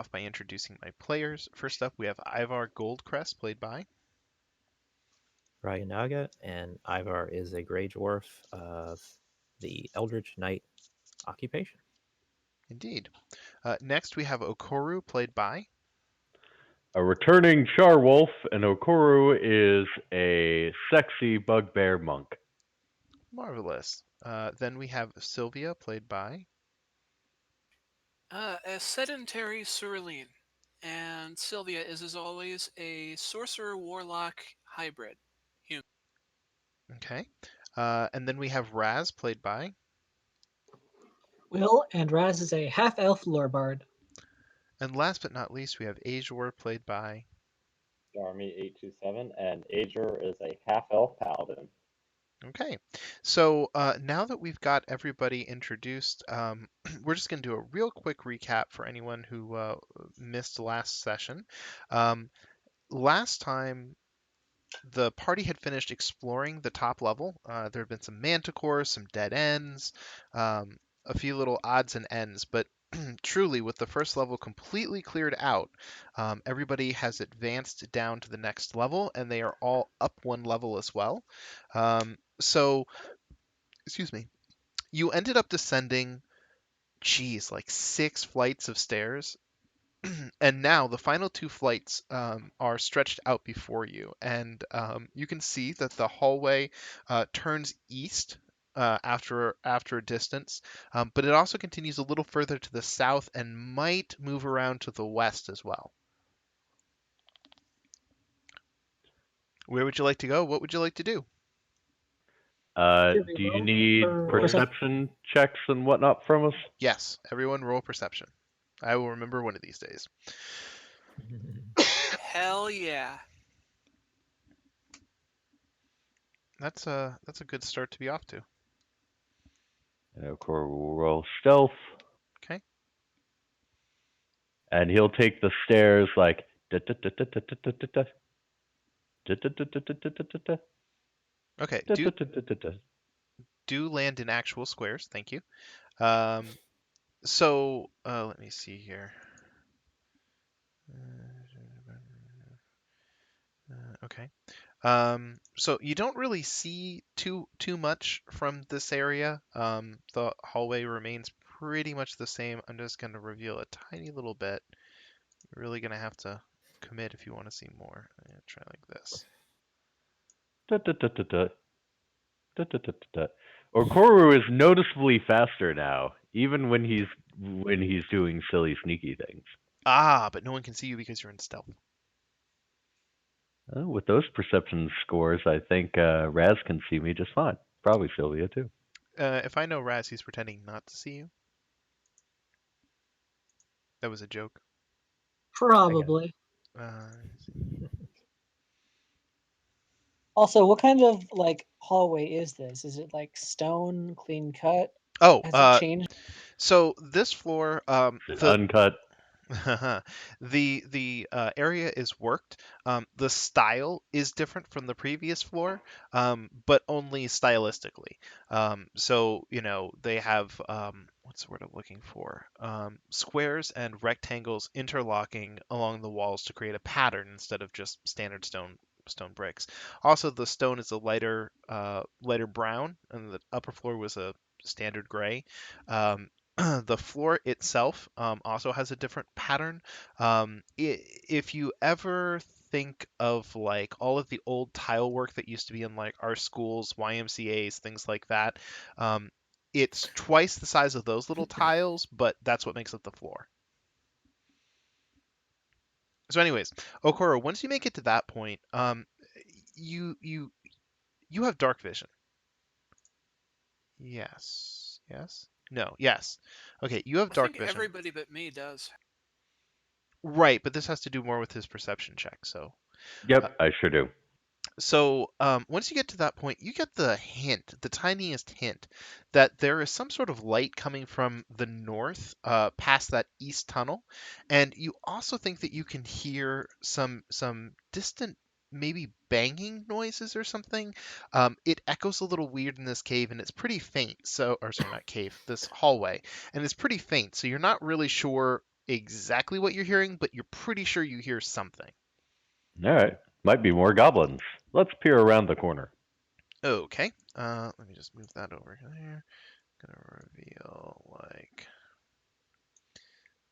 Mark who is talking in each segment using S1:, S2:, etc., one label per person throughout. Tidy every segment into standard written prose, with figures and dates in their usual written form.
S1: off by introducing my players. First up, we have Ivar Goldcrest, played by.
S2: Ryanaga, and Ivar is a gray dwarf of the Eldritch Knight occupation.
S1: Indeed. Next, we have Okoru, played by.
S3: A returning Charwolf, and Okoro is a sexy bugbear monk.
S1: Marvelous. Then we have Sylvia, played by.
S4: A sedentary Cerulean. And Sylvia is, as always, a sorcerer warlock hybrid.
S1: Okay. And then we have Raz, played by.
S5: Will, and Raz is a half-elf lore bard.
S1: And last but not least, we have Azure, played by.
S6: Army827, and Ager is a half-elf paladin.
S1: Okay, so now that we've got everybody introduced, we're just going to do a real quick recap for anyone who missed last session. Last time, the party had finished exploring the top level. There had been some Manticores, some dead ends, a few little odds and ends, but truly, with the first level completely cleared out, everybody has advanced down to the next level, and they are all up one level as well. So, excuse me, you ended up descending, geez, like 6 flights of stairs. And now the final 2 flights are stretched out before you, and you can see that the hallway turns east after a distance, but it also continues a little further to the south and might move around to the west as well. Where would you like to go? What would you like to do?
S3: Do you need perception checks and whatnot from us?
S1: Yes, everyone roll perception. I will remember one of these days.
S4: Hell yeah.
S1: That's a good start to be off to.
S3: And Okoro will roll stealth.
S1: Okay.
S3: And he'll take the stairs like.
S1: Okay. Do land in actual squares. Thank you. So let me see here. Okay. So you don't really see too much from this area. The hallway remains pretty much the same. I'm just going to reveal a tiny little bit. You're really going to have to commit if you want to see more. I'm going to try like this.
S3: Okoro is noticeably faster now, even when he's doing silly, sneaky things.
S1: Ah, but no one can see you because you're in stealth.
S3: With those perception scores, I think Raz can see me just fine. Probably Sylvia too.
S1: If I know Raz, he's pretending not to see you. That was a joke.
S5: Probably.
S1: Uh,
S5: Also, what kind of like hallway is this? Is it like stone, clean cut?
S1: Oh,
S5: Has it changed?
S1: So this floor,
S3: uncut.
S1: The area is worked. The style is different from the previous floor, but only stylistically. So they have what's the word I'm looking for? Squares and rectangles interlocking along the walls to create a pattern instead of just standard stone bricks. Also, the stone is a lighter brown, and the upper floor was a standard gray. The floor itself also has a different pattern. If you ever think of like all of the old tile work that used to be in like our schools, YMCA's, things like that, it's twice the size of those little tiles, but that's what makes up the floor. So, anyways, Okoro, once you make it to that point, you have dark vision. Yes. Yes. No. Yes. Okay. You have dark
S4: I think
S1: vision.
S4: everybody but me does.
S1: Right, but this has to do more with his perception check. So.
S3: Yep, I sure do.
S1: So once you get to that point, you get the hint, the tiniest hint, that there is some sort of light coming from the north, past that east tunnel, and you also think that you can hear some distant, maybe banging noises or something. It echoes a little weird in this cave, and it's pretty faint. So, or sorry, not cave, this hallway, and it's pretty faint. So you're not really sure exactly what you're hearing, but you're pretty sure you hear something.
S3: All right. Might be more goblins. Let's peer around the corner.
S1: Okay. Let me just move that over here. Gonna reveal like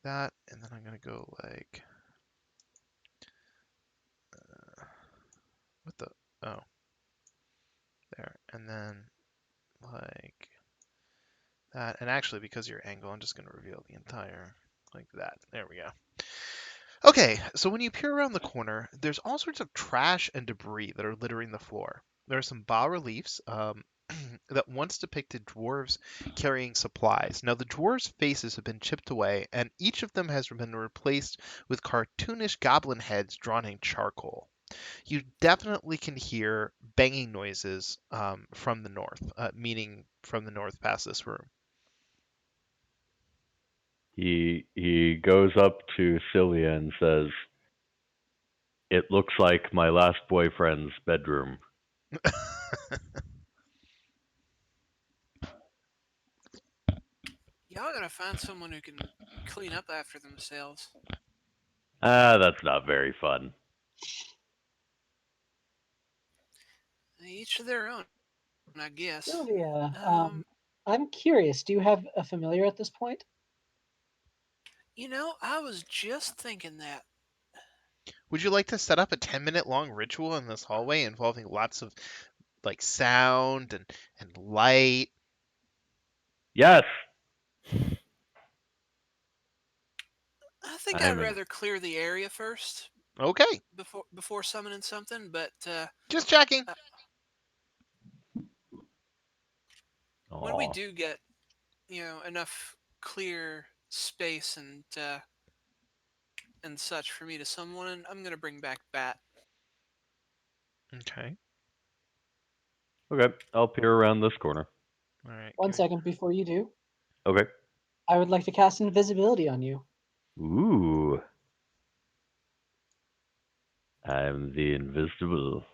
S1: that, and then I'm gonna go like what the oh there, and then like that, and actually because of your angle, I'm just gonna reveal the entire like that. There we go. Okay, so when you peer around the corner, there's all sorts of trash and debris that are littering the floor. There are some bas reliefs that once depicted dwarves carrying supplies. Now, the dwarves' faces have been chipped away, and each of them has been replaced with cartoonish goblin heads drawn in charcoal. You definitely can hear banging noises from the north, meaning from the north past this room.
S3: He goes up to Celia and says, "It looks like my last boyfriend's bedroom."
S4: Y'all gotta find someone who can clean up after themselves.
S3: That's not very fun.
S4: Each to their own, I guess.
S5: Sylvia,
S4: Um,
S5: I'm curious. Do you have a familiar at this point?
S4: I was just thinking that.
S1: Would you like to set up a 10-minute long ritual in this hallway involving lots of like sound and light?
S3: Yes,
S4: I think I'd
S3: I'm in.
S4: rather clear the area first
S1: Okay,
S4: before summoning something. But
S1: just checking.
S4: uh, when we
S3: Aw.
S4: do get enough clear space and such for me to summon, I'm gonna bring back Bat.
S1: Okay.
S3: Okay, I'll peer around this corner.
S1: All right.
S5: One second before you do,
S3: Okay.
S5: I would like to cast invisibility on you.
S3: Ooh. I'm the invisible.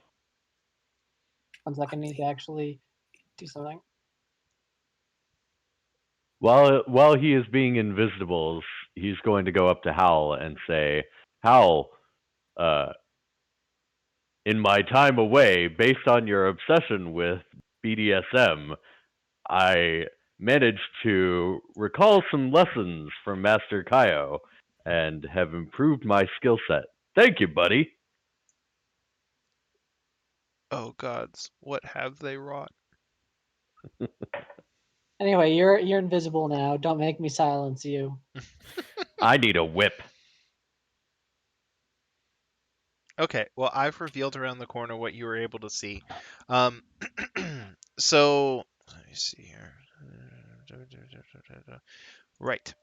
S5: 1 second, I need to actually do something.
S3: While he is being invisible, he's going to go up to Hal and say, "Hal, uh, in my time away, based on your obsession with BDSM, I managed to recall some lessons from Master Kaio and have improved my skill set. Thank you, buddy."
S1: Oh gods, what have they wrought?
S5: Anyway, you're invisible now. Don't make me silence you.
S3: I need a whip.
S1: Okay, well I've revealed around the corner what you were able to see. Um, so let me see here. Right.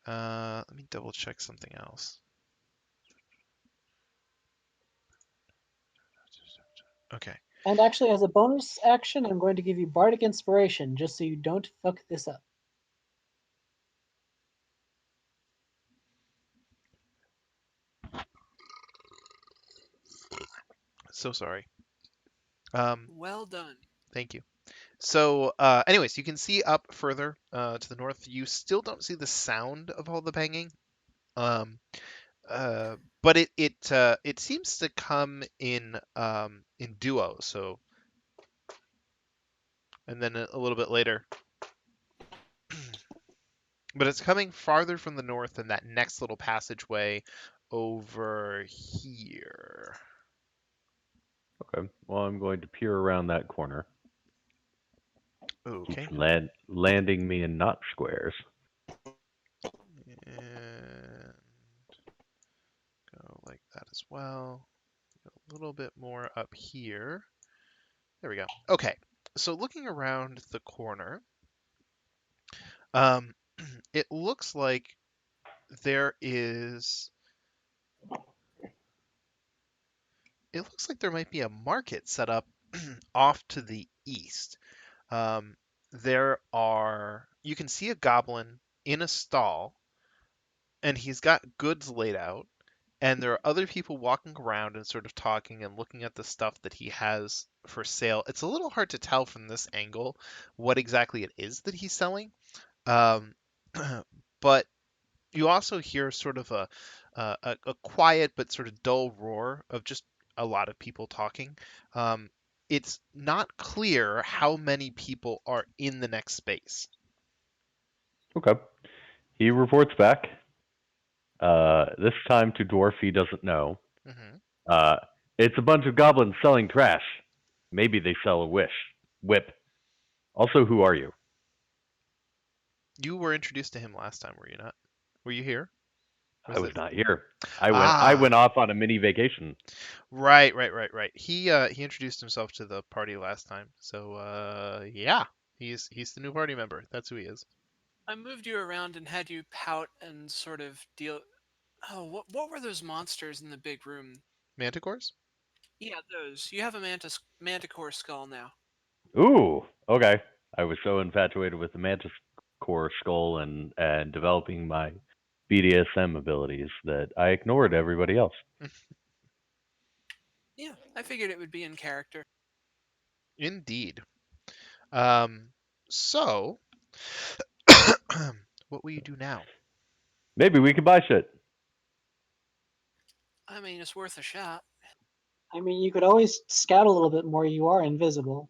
S1: Let me double check something else. Okay.
S5: And actually, as a bonus action, I'm going to give you Bardic Inspiration, just so you don't fuck this up.
S1: So sorry.
S4: Well done.
S1: Thank you. So, anyways, you can see up further to the north. You still don't see the sound of all the banging. Um, but it seems to come in duo. So, and then a little bit later, but it's coming farther from the north than that next little passageway over here.
S3: Okay. Well, I'm going to peer around that corner.
S1: Okay.
S3: Landing me in knot squares.
S1: And go like that as well. A little bit more up here. There we go. Okay. So looking around the corner, um, it looks like there is. It looks like there might be a market set up off to the east. Um, there are. You can see a goblin in a stall, and he's got goods laid out. And there are other people walking around and sort of talking and looking at the stuff that he has for sale. It's a little hard to tell from this angle what exactly it is that he's selling. Um, but You also hear sort of a quiet but sort of dull roar of just a lot of people talking. Um, it's not clear how many people are in the next space.
S3: Okay. He reports back. This time to Dwarf he doesn't know.
S1: Hmm.
S3: Uh, it's a bunch of goblins selling trash. Maybe they sell a whip. Also, who are you?
S1: You were introduced to him last time, were you not? Were you here?
S3: I
S1: Was
S3: was
S1: it?
S3: not here. I
S1: Ah,
S3: went off on a mini vacation.
S1: right. He introduced himself to the party last time. So yeah, he's the new party member. That's who he is.
S4: I moved you around and had you pout and sort of deal. Oh, what were those monsters in the big room?
S1: Manticores?
S4: Yeah, those. You have a manticore skull now.
S3: Ooh, okay. I was so infatuated with the Manticore skull and developing my BDSM abilities that I ignored everybody else.
S4: Yeah, I figured it would be in character.
S1: Indeed. Um, so what will you do now?
S3: Maybe we could buy shit.
S4: I mean, it's worth a shot.
S5: I mean, you could always scout a little bit more. You are invisible.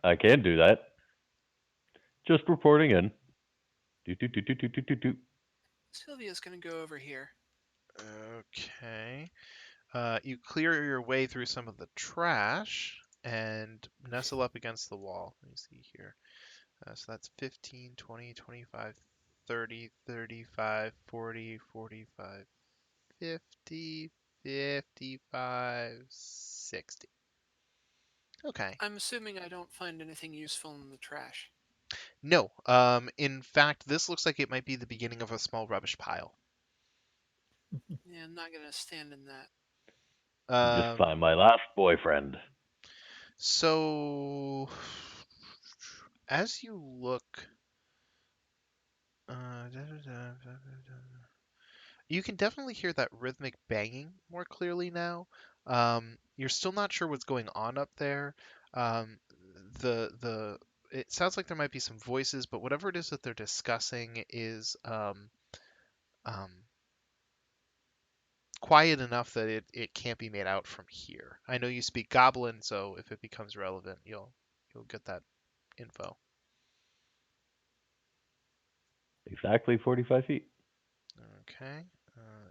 S3: I can do that. Just reporting in. Do.
S4: Sylvia's gonna go over here.
S1: Okay. You clear your way through some of the trash and nestle up against the wall. Let me see here. So that's 15, 20, 25, 30, 35, 40, 45, 50, 55, 60. Okay.
S4: I'm assuming I don't find anything useful in the trash.
S1: No. In fact, this looks like it might be the beginning of a small rubbish pile.
S4: Yeah, I'm not gonna stand in that.
S3: Just
S1: Um,
S3: find my last boyfriend.
S1: so as you look, you can definitely hear that rhythmic banging more clearly now. You're still not sure what's going on up there. Um, the it sounds like there might be some voices, but whatever it is that they're discussing is um, quiet enough that it can't be made out from here. I know you speak Goblin, so if it becomes relevant, you'll get that info.
S3: Exactly 45 feet.
S1: Okay,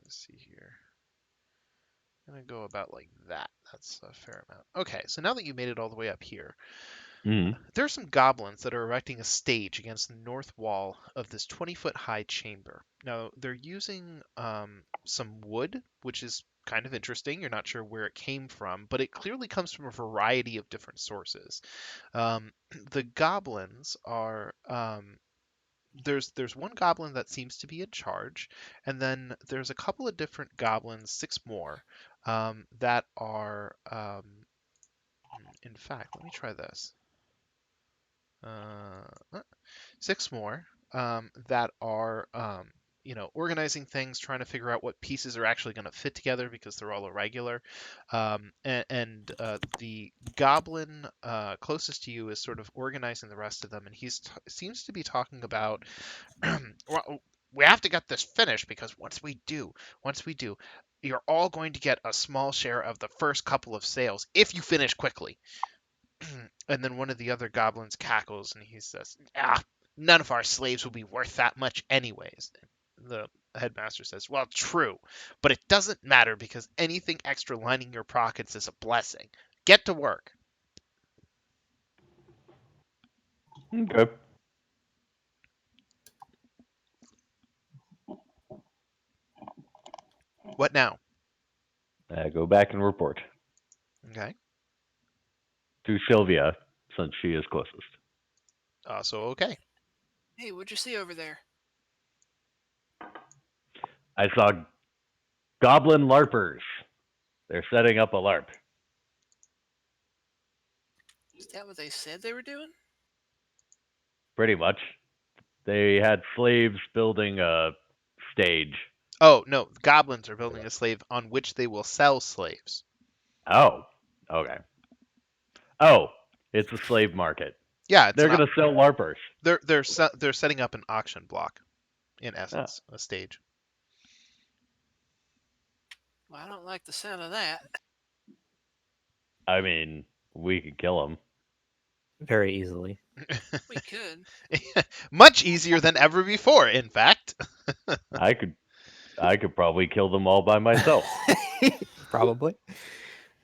S1: let's see here. I'm gonna go about like that. That's a fair amount. Okay, so now that you made it all the way up here,
S3: Mm.
S1: there are some goblins that are erecting a stage against the north wall of this 20-foot high chamber. Now, they're using some wood, which is kind of interesting. You're not sure where it came from, but it clearly comes from a variety of different sources. Um, the goblins are there's one goblin that seems to be in charge, and then there's a couple of different goblins, six more, that are in fact, let me try this. Six more that are organizing things, trying to figure out what pieces are actually going to fit together because they're all irregular. And the goblin closest to you is sort of organizing the rest of them, and seems to be talking about well, we have to get this finished because once we do, you're all going to get a small share of the first couple of sales if you finish quickly. And then one of the other goblins cackles and he says, "Ah, none of our slaves will be worth that much anyways." The headmaster says, "Well, true, but it doesn't matter because anything extra lining your pockets is a blessing. Get to work."
S3: Okay.
S1: What now?
S3: Go back and report
S1: Okay.
S3: to Sylvia since she is closest.
S1: So okay.
S4: Hey, what'd you see over there?
S3: I saw goblin larpers. They're setting up a LARP.
S4: Is that what they said they were doing?
S3: Pretty much. They had slaves building a stage.
S1: Oh no, goblins are building a slave on which they will sell slaves.
S3: Oh, okay. Oh, it's a slave market.
S1: Yeah,
S3: They're gonna sell LARPers.
S1: they're setting up an auction block. in
S3: Ah,
S1: essence, a stage.
S4: Well, I don't like the sound of that.
S3: I mean, we could kill him.
S2: Very easily.
S4: We could.
S1: Much easier than ever before, in fact.
S3: I could probably kill them all by myself.
S2: Probably.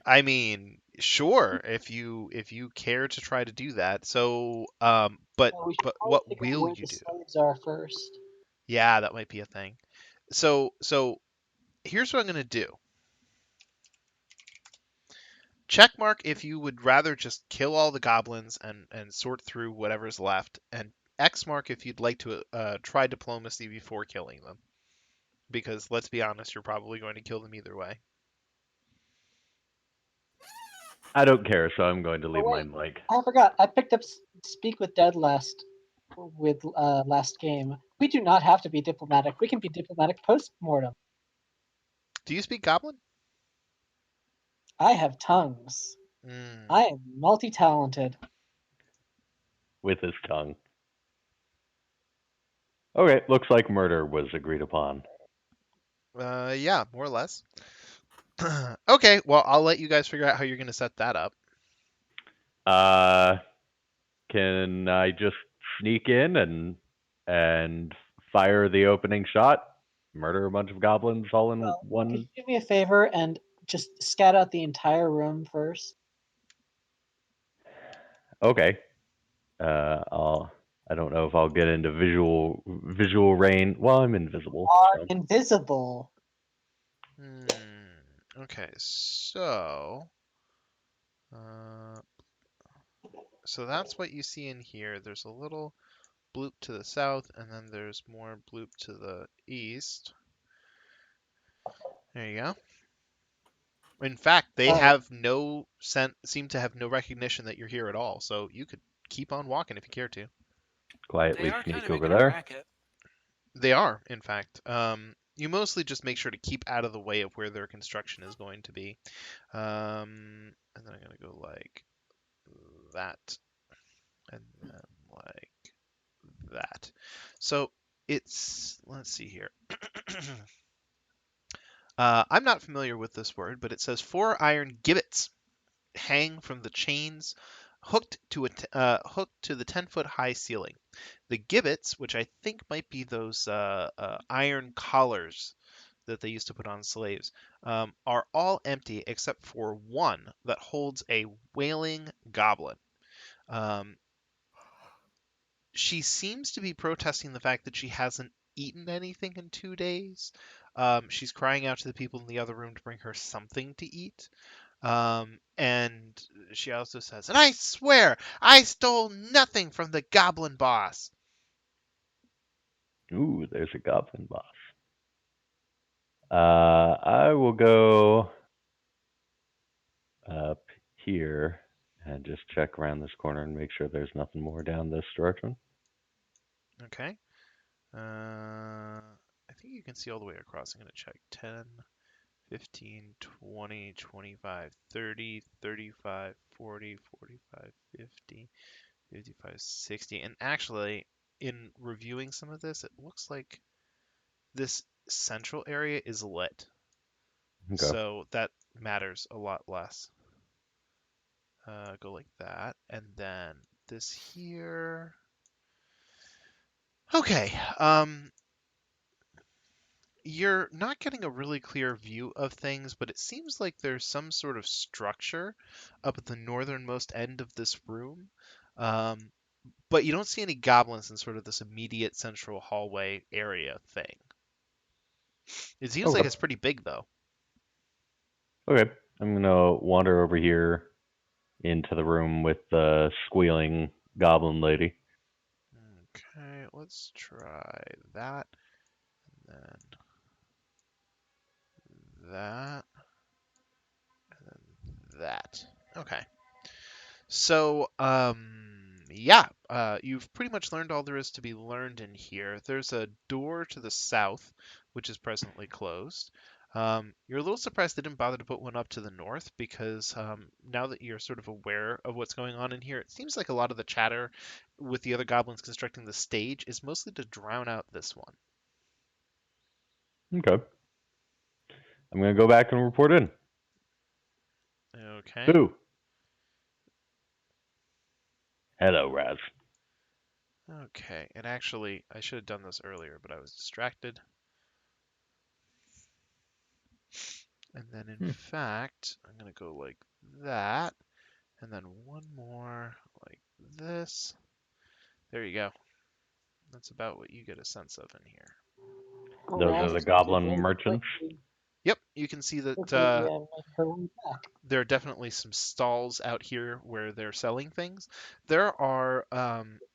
S1: I mean, sure, if you care to try to do that. So, but
S5: Well, we should probably
S1: what
S5: figure out
S1: will
S5: where
S1: you
S5: the
S1: do?
S5: slaves are first.
S1: Yeah, that might be a thing. So here's what I'm gonna do. Check mark if you would rather just kill all the goblins and sort through whatever's left, and X mark if you'd like to try diplomacy before killing them. Because let's be honest, you're probably going to kill them either way.
S3: I don't care, so I'm going to
S5: Oh
S3: leave
S5: wait,
S3: mine blank.
S5: I forgot. I picked up Speak with Dead last game. We do not have to be diplomatic. We can be diplomatic post mortem.
S1: Do you speak Goblin?
S5: I have tongues.
S1: Mm,
S5: I am multi-talented.
S3: With his tongue. Okay, looks like murder was agreed upon.
S1: yeah, more or less. Okay, well, I'll let you guys figure out how you're going to set that up.
S3: Uh, can I just sneak in and fire the opening shot? Murder a bunch of goblins all in
S5: Well, could
S3: one?
S5: you do me a favor and just scat out the entire room first?
S3: Okay. I don't know if I'll get into visual rain. Well, I'm invisible,
S5: Are
S3: so
S5: invisible.
S1: Okay, uh, so that's what you see in here. There's a little bloop to the south, and then there's more bloop to the east. There you go. In fact, they
S5: Oh,
S1: have no seem to have no recognition that you're here at all. So you could keep on walking if you care to.
S4: They
S3: quietly
S4: are kind
S3: sneak
S4: of
S3: over
S4: making a
S3: there.
S4: racket.
S1: They are, in fact. You mostly just make sure to keep out of the way of where their construction is going to be. And then I'm gonna go like that, and then like that. So let's see here. I'm not familiar with this word, but it says 4 iron gibbets hang from the chains hooked to the 10-foot high ceiling. The gibbets, which I think might be those iron collars that they used to put on slaves, are all empty except for one that holds a wailing goblin. Um, she seems to be protesting the fact that she hasn't eaten anything in 2 days. She's crying out to the people in the other room to bring her something to eat. And she also says, and I swear I stole nothing from the goblin boss.
S3: Ooh, there's a goblin boss. I will go up here and just check around this corner and make sure there's nothing more down this direction.
S1: Okay. I think you can see all the way across. I'm going to check 10, 15, 20, 25, 30, 35, 40, 45, 50, 55, 60. And actually, in reviewing some of this, it looks like this central area is lit.
S3: Okay.
S1: So that matters a lot less. Go like that. And then this here. Okay. You're not getting a really clear view of things, but it seems like there's some sort of structure up at the northernmost end of this room. Um, but you don't see any goblins in sort of this immediate central hallway area thing. It seems like
S3: Okay.
S1: it's pretty big, though.
S3: Okay. I'm gonna wander over here into the room with the squealing goblin lady.
S1: Okay, let's try that, and then that, and then that. Okay. So, yeah, you've pretty much learned all there is to be learned in here. There's a door to the south, which is presently closed. You're a little surprised they didn't bother to put one up to the north because now that you're sort of aware of what's going on in here, it seems like a lot of the chatter with the other goblins constructing the stage is mostly to drown out this one.
S3: Okay. I'm gonna go back and report in.
S1: Okay.
S3: Who? Hello, Raz.
S1: Okay. And actually, I should have done this earlier, but I was distracted. And then, in fact, I'm going to go like that. And then one more like this. There you go. That's about what you get a sense of in here.
S3: Those are
S5: Raz
S3: the
S5: is actually
S3: goblin
S5: very
S3: merchants.
S1: Yep, you can see that
S5: quickly make her way back.
S1: there are definitely some stalls out here where they're selling things. There are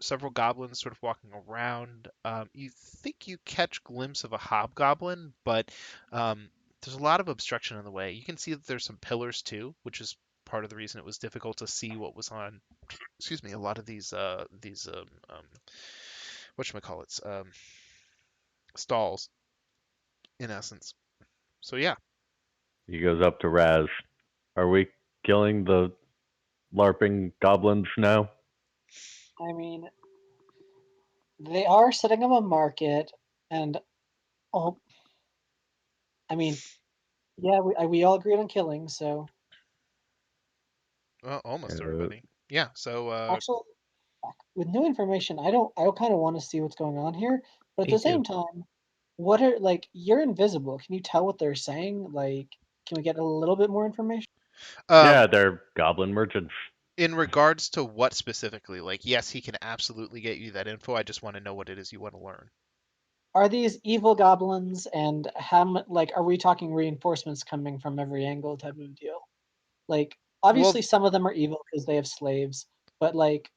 S1: several goblins sort of walking around. You think you catch glimpse of a hobgoblin, but there's a lot of obstruction in the way. You can see that there's some pillars too, which is part of the reason it was difficult to see what was on. Excuse me, a lot of these whatchamacallits, stalls in essence. So yeah.
S3: He goes up to Raz. Are we killing the LARPing goblins now?
S5: I mean, they are setting up a market, and oh, I mean, yeah, we all agreed on killing. So
S1: Well, almost everybody. Yeah. So
S5: actually, with new information, I kind of want to see what's going on here, but at
S2: Me
S5: the
S2: too.
S5: same time, what are like you're invisible? Can you tell what they're saying? Like, can we get a little bit more information?
S3: Yeah, they're goblin merchants.
S1: in regards to what specifically? Like, yes, he can absolutely get you that info. I just want to know what it is you want to learn.
S5: Are these evil goblins, and like are we talking reinforcements coming from every angle type of deal? Like,
S1: Well,
S5: obviously some of them are evil because they have slaves, but like,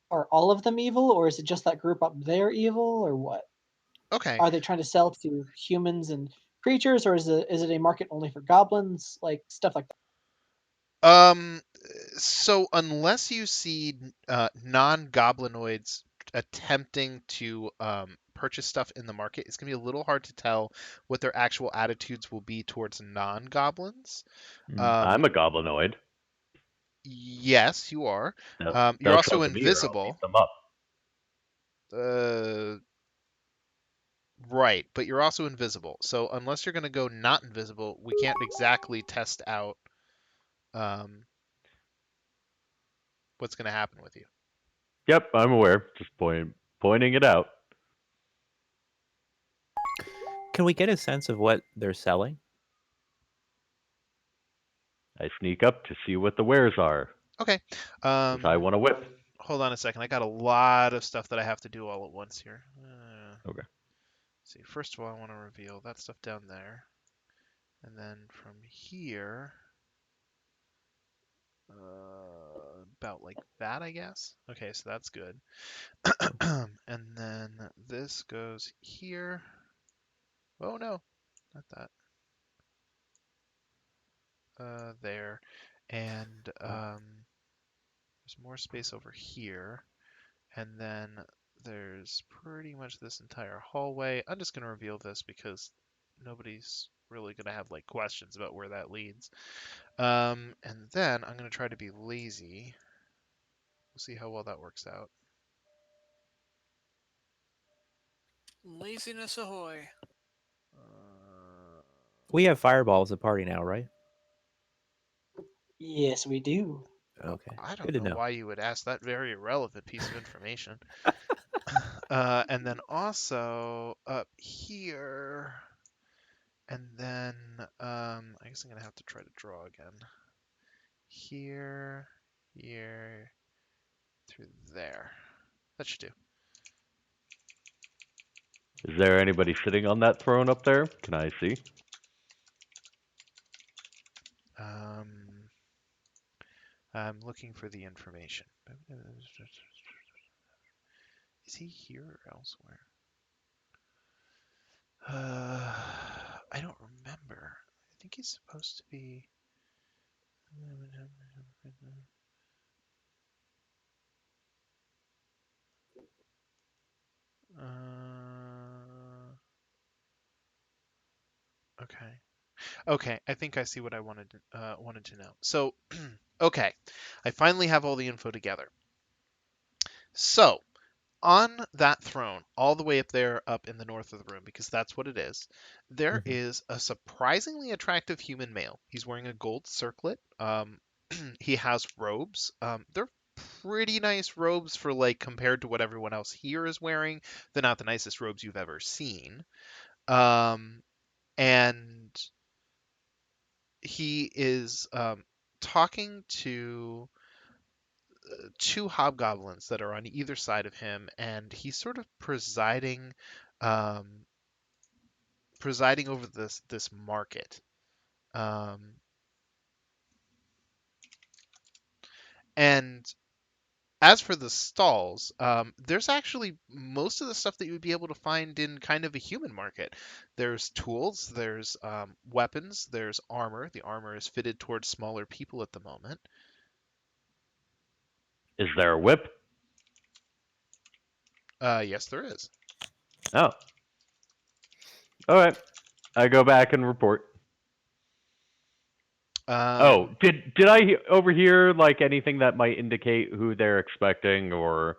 S5: are all of them evil, or is it just that group up there evil, or what?
S1: okay.
S5: Are they trying to sell to humans and creatures, or is it a market only for goblins? Like stuff like that.
S1: Um, so unless you see non-goblinoids attempting to purchase stuff in the market, it's gonna be a little hard to tell what their actual attitudes will be towards non-goblins.
S3: I'm a goblinoid.
S1: Yes, you are. You're
S3: They'll
S1: also
S3: come to me or I'll beat
S1: invisible.
S3: them up.
S1: Uh, right, but you're also invisible. So unless you're gonna go not invisible, we can't exactly test out um, what's gonna happen with you.
S3: Yep, I'm aware. Just pointing it out.
S2: Can we get a sense of what they're selling?
S3: I sneak up to see what the wares are.
S1: Okay.
S3: Because I want to whip.
S1: Hold on a second. I got a lot of stuff that I have to do all at once here.
S3: Okay.
S1: See, first of all, I want to reveal that stuff down there. And then from here, about like that, I guess. Okay, so that's good. And then this goes here. Oh no, not that. There. And there's more space over here. And then there's pretty much this entire hallway. I'm just going to reveal this because nobody's really going to have like questions about where that leads. And then I'm going to try to be lazy. We'll see how well that works out.
S4: Laziness ahoy.
S2: We have fireballs at party now, right?
S5: Yes, we do.
S2: Okay.
S1: I
S2: Good
S1: don't
S2: to
S1: know
S2: know.
S1: why you would ask that very irrelevant piece of information. And then also up here, and then I guess I'm gonna have to try to draw again. Here, here, through there. That should do.
S3: Is there anybody sitting on that throne up there? Can I see?
S1: I'm looking for the information. Is he here or elsewhere? I don't remember. I think he's supposed to be. Okay. Okay, I think I see what I wanted to know. So, okay, I finally have all the info together. So, On that throne, all the way up there, up in the north of the room, because that's what it is, there
S2: Mhm.
S1: is a surprisingly attractive human male. He's wearing a gold circlet. He has robes. They're pretty nice robes for like compared to what everyone else here is wearing. They're not the nicest robes you've ever seen. And he is talking to two hobgoblins that are on either side of him, and he's sort of um, presiding over this market. Um, and as for the stalls, there's actually most of the stuff that you would be able to find in kind of a human market. There's tools, there's weapons, there's armor. The armor is fitted towards smaller people at the moment.
S3: Is there a whip?
S1: Yes, there is.
S3: Oh, all right. I go back and report. Oh,
S1: Um,
S3: did I overhear like anything that might indicate who they're expecting or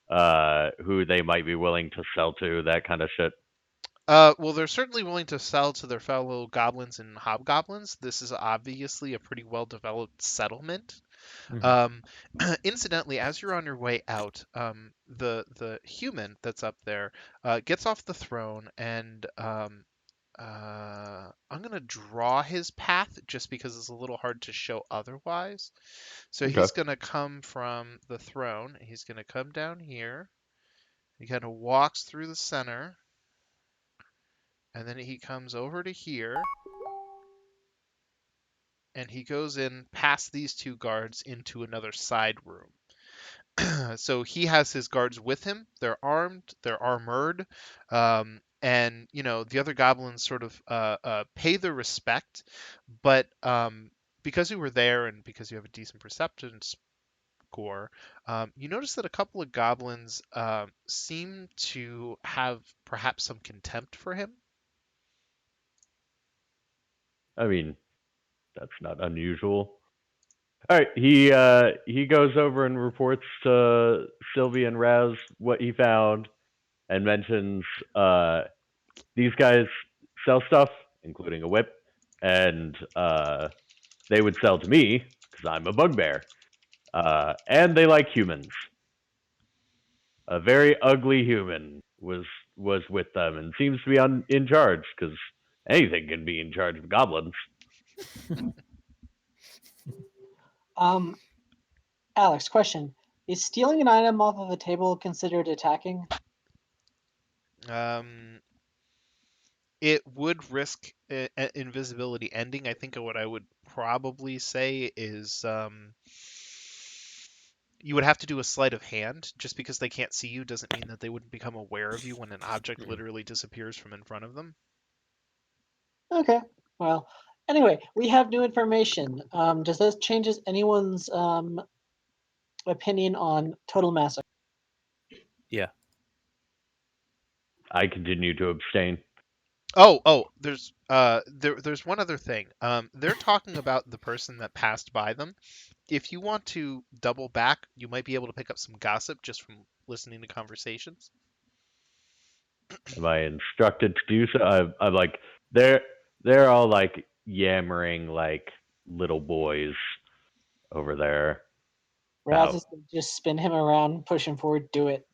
S3: who they might be willing to sell to, that kind of shit?
S1: well, they're certainly willing to sell to their fellow goblins and hobgoblins. This is obviously a pretty well-developed settlement.
S2: Mhm.
S1: Um, incidentally, as you're on your way out, the human that's up there gets off the throne, and I'm gonna draw his path just because it's a little hard to show otherwise. So
S3: Okay.
S1: he's gonna come from the throne. He's gonna come down here. He kind of walks through the center, and then he comes over to here, and he goes in past these two guards into another side room. So he has his guards with him. They're armed, they're armored, and the other goblins sort of pay their respect. But because you were there and because you have a decent perception score, you notice that a couple of goblins seem to have perhaps some contempt for him.
S3: I mean, that's not unusual. All right, he goes over and reports to Sylvie and Raz what he found, and mentions these guys sell stuff, including a whip, and they would sell to me because I'm a bugbear, and they like humans. A very ugly human was with them and seems to be in charge because anything can be in charge of goblins.
S5: Um, Alex, question: is stealing an item off of a table considered attacking?
S1: Um, it would risk invisibility ending. I think what I would probably say is you would have to do a sleight of hand. Just because they can't see you doesn't mean that they wouldn't become aware of you when an object
S2: Mhm.
S1: literally disappears from in front of them.
S5: Okay. Well, anyway, we have new information. Does this changes anyone's opinion on total massacre?
S2: Yeah.
S3: I continue to abstain.
S1: There's one other thing. They're talking about the person that passed by them. If you want to double back, you might be able to pick up some gossip just from listening to conversations.
S3: Am I instructed to do so? I'm like they're they're all like yammering like little boys over there.
S5: Raz
S3: About
S5: is gonna just spin him around, push him forward. Do it.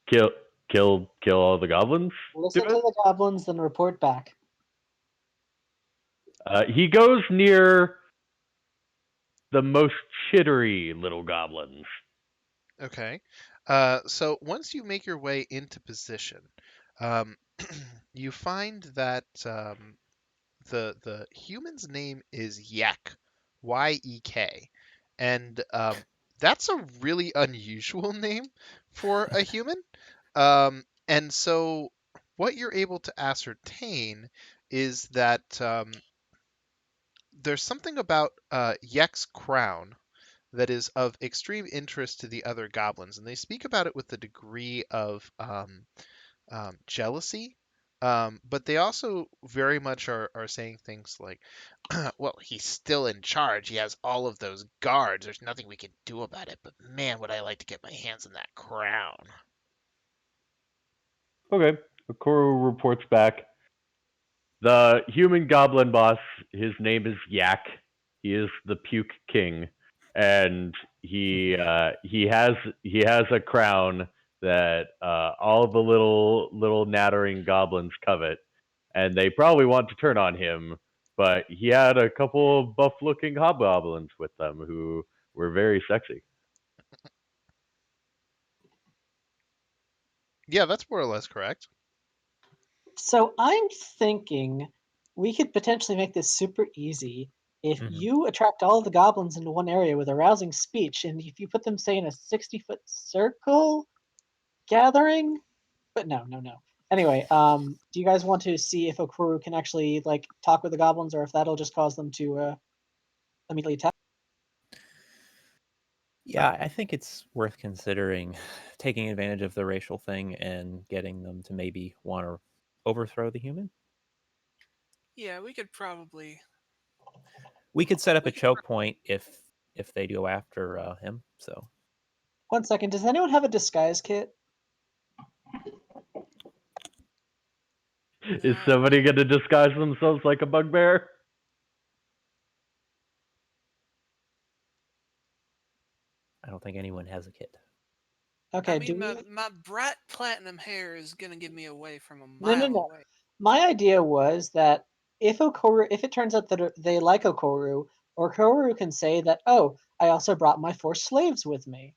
S3: kill kill all the goblins. Do
S5: Listen to
S3: it.
S5: the goblins, then report back.
S3: He goes near the most chittery little goblins.
S1: Okay. So once you make your way into position, um, you find that the human's name is Yek, Yek, and that's a really unusual name for a human. And so what you're able to ascertain is that there's something about Yek's crown that is of extreme interest to the other goblins, and they speak about it with a degree of jealousy. But they also very much are saying things like, well, he's still in charge. He has all of those guards. There's nothing we can do about it. But man, would I like to get my hands on that crown.
S3: Okay. Okoro reports back. The human goblin boss, his name is Yak. He is the Puke King, and he has a crown that all the little nattering goblins covet, and they probably want to turn on him. But he had a couple of buff-looking hobgoblins with them who were very sexy.
S1: Yeah, that's more or less correct.
S5: So I'm thinking we could potentially make this super easy if
S2: Mhm.
S5: you attract all of the goblins into one area with a rousing speech, and if you put them, say, in a 60-foot circle gathering. But no. Anyway, do you guys want to see if Okuru can actually like talk with the goblins, or if that'll just cause them to immediately attack?
S2: Yeah, I think it's worth considering taking advantage of the racial thing and getting them to maybe want to overthrow the human.
S4: Yeah, we could probably.
S2: We could set up
S4: We
S2: a
S4: could
S2: choke point if they go after him. So
S5: 1 second. Does anyone have a disguise kit?
S3: Is
S4: No.
S3: somebody going to disguise themselves like a bugbear?
S2: I don't think anyone has a kit.
S5: Okay.
S4: I
S5: Do
S4: mean,
S5: we?
S4: my bright platinum hair is gonna give me away from a
S5: No.
S4: mile away.
S5: My idea was that if it turns out that they like Okoro can say that, oh, I also brought my 4 slaves with me.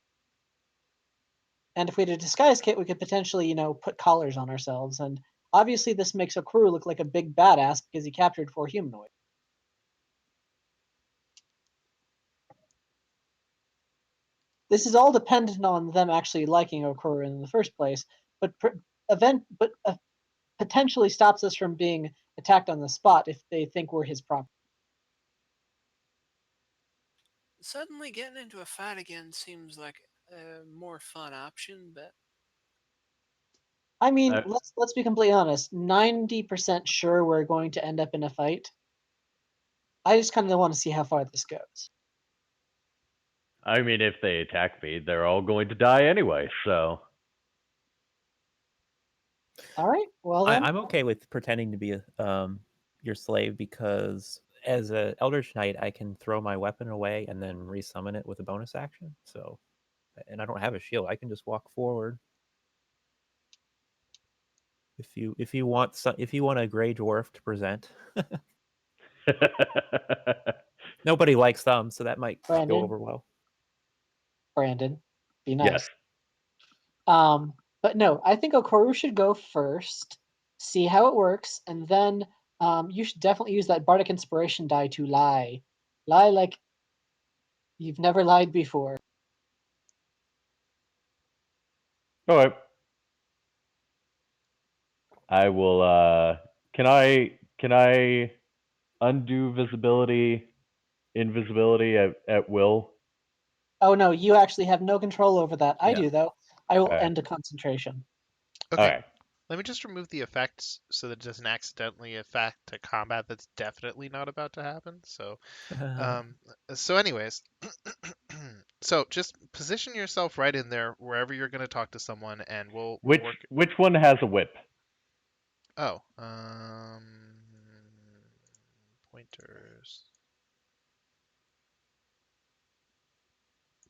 S5: And if we had a disguise kit, we could potentially, put collars on ourselves. And obviously, this makes Okoro look like a big badass because he captured 4 humanoids. This is all dependent on them actually liking Okoro in the first place, but potentially stops us from being attacked on the spot if they think we're his property.
S4: Suddenly, getting into a fight again seems like a more fun option, but
S5: I mean,
S3: I,
S5: let's be completely honest. 90% sure we're going to end up in a fight. I just kind of want to see how far this goes.
S3: I mean, if they attack me, they're all going to die anyway, so.
S5: All right. Well then.
S2: I'm okay with pretending to be your slave because as an Eldritch Knight, I can throw my weapon away and then resummon it with a bonus action. So, and I don't have a shield. I can just walk forward. If you want a gray dwarf to present, nobody likes them, so that might go
S5: Brandon,
S2: over well.
S5: be
S3: Yes.
S5: nice. But no, I think Okoro should go first, see how it works, and then you should definitely use that bardic inspiration die to lie. Lie like you've never lied before.
S3: All right. I will. Can I undo invisibility at will?
S5: Oh no, you actually have no control over that. I
S2: Yeah.
S5: do though. I will
S3: Alright.
S5: end a concentration.
S1: Okay.
S3: Okay.
S1: Let me just remove the effects so that it doesn't accidentally affect a combat that's definitely not about to happen. So, anyways, so just position yourself right in there wherever you're going to talk to someone, and we'll work.
S3: Which one has a whip?
S1: Oh, pointers.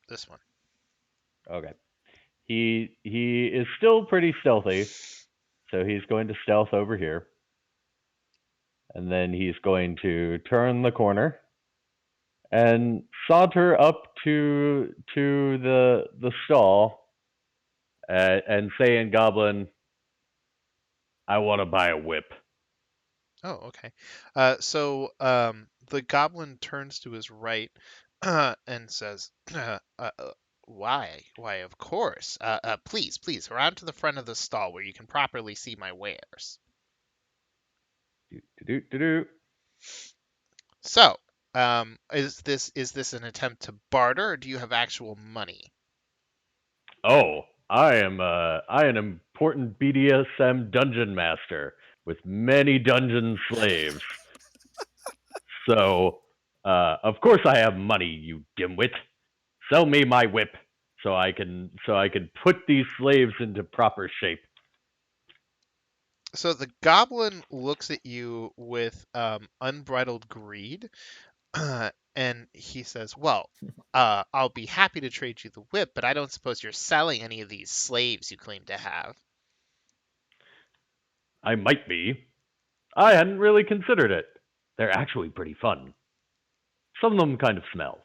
S1: This one.
S3: Okay. He is still pretty stealthy, so he's going to stealth over here. And then he's going to turn the corner and saunter up to the stall and say in Goblin, "I want to buy a whip."
S1: Oh, okay. The goblin turns to his right and says, "Why? Why, of course. Please, around to the front of the stall where you can properly see my wares."
S3: Do.
S1: So, is this an attempt to barter, or do you have actual money?
S3: Oh, I am an important BDSM dungeon master. with many dungeon slaves. So, of course I have money, you dimwit. Sell me my whip so I can put these slaves into proper shape.
S1: So the goblin looks at you with unbridled greed, and he says, "Well, I'll be happy to trade you the whip, but I don't suppose you're selling any of these slaves you claim to have."
S3: I might be. I hadn't really considered it. They're actually pretty fun. Some of them kind of smell.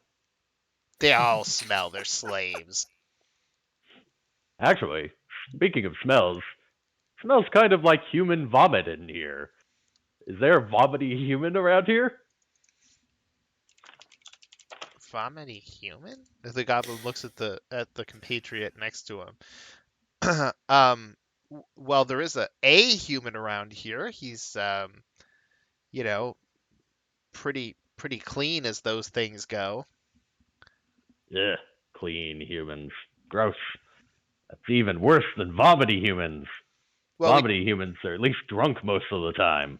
S1: They all smell. They're slaves.
S3: Actually, speaking of smells, smells kind of like human vomit in here. Is there a vomity human around here?
S1: Vomity human? The goblin looks at the compatriot next to him. Well, there is a human around here. He's you know, pretty clean as those things go.
S3: Ugh, clean humans. Gross. That's even worse than vomity humans.
S1: Well,
S3: Vomity humans are at least drunk most of the time.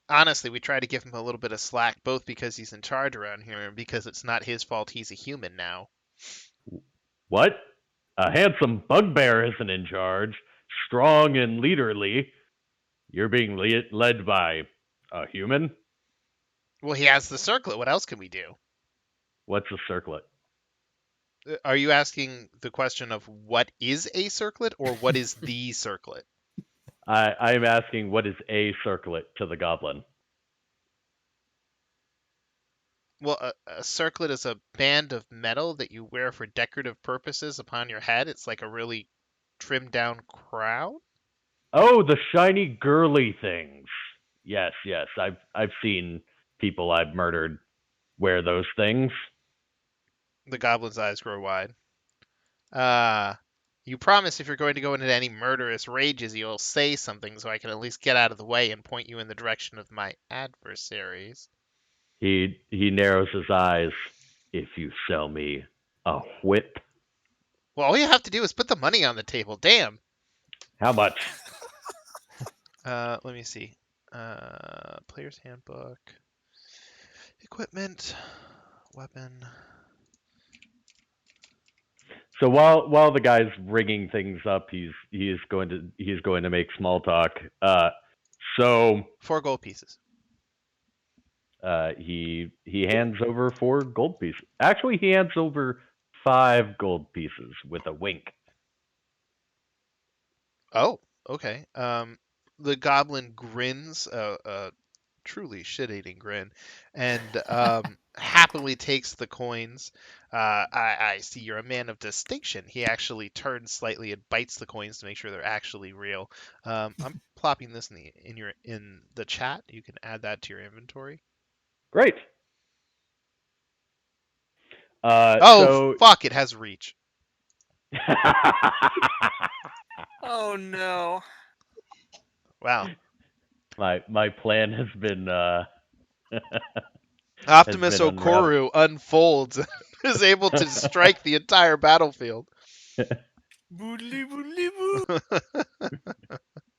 S1: honestly, we try to give him a little bit of slack, both because he's in charge around here and because it's not his fault he's a human now.
S3: What? A handsome bugbear isn't in charge. Strong and leaderly. You're being led by a human?
S1: Well, he has the circlet. What else can we do?
S3: What's a circlet?
S1: Are you asking the question of what is a circlet or what is the circlet?
S3: I'm asking what is a circlet to the goblin?
S1: Well, a circlet is a band of metal that you wear for decorative purposes upon your head. It's like a really trimmed down crown.
S3: Oh, the shiny girly things. Yes, yes. I've seen people I've murdered wear those things.
S1: The goblin's eyes grow wide. Uh, you promise if you're going to go into any murderous rages, you'll say something so I can at least get out of the way and point you in the direction of my adversaries.
S3: He narrows his eyes. If you sell me a whip,
S1: Well, all you have to do is put the money on the table. Damn.
S3: how much?
S1: Let me see. Player's handbook, equipment, weapon.
S3: So while the guy's rigging things up, he's going to make small talk. So
S1: 4 gold pieces.
S3: he hands over 4 gold pieces. Actually, he hands over 5 gold pieces with a wink.
S1: Oh, okay. The goblin grins, a truly shit-eating grin, and happily takes the coins. I see you're a man of distinction. He actually turns slightly and bites the coins to make sure they're actually real. I'm plopping this in the chat. You can add that to your inventory.
S3: Great.
S1: Oh,
S3: So
S1: fuck! It has reach.
S4: Oh no.
S1: Wow.
S3: my plan has been
S1: Optimus
S3: unraveled.
S1: Okoru unfolds and is able to strike the entire battlefield.
S4: Boodly boodly boo.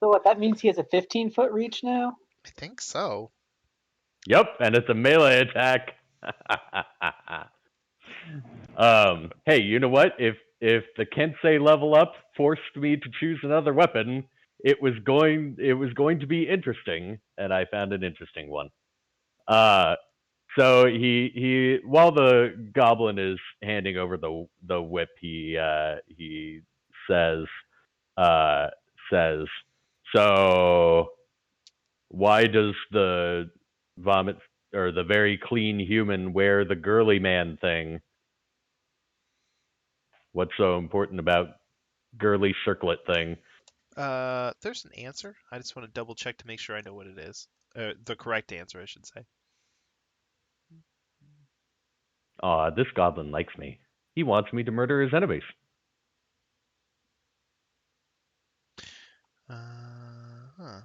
S5: So what? That means he has a 15-foot reach now.
S1: I think so.
S3: Yep, and it's a melee attack. Hey, you know what? If the Kensei level up forced me to choose another weapon, it was going to be interesting, and I found an interesting one. So he while the goblin is handing over the whip, he says uh says, so why does the vomit or the very clean human wear the girly man thing? What's so important about girly circlet thing?
S1: There's an answer. I just want to double check to make sure I know what it is. The correct answer, I should say.
S3: Aw, this goblin likes me. He wants me to murder his enemies.
S1: Huh.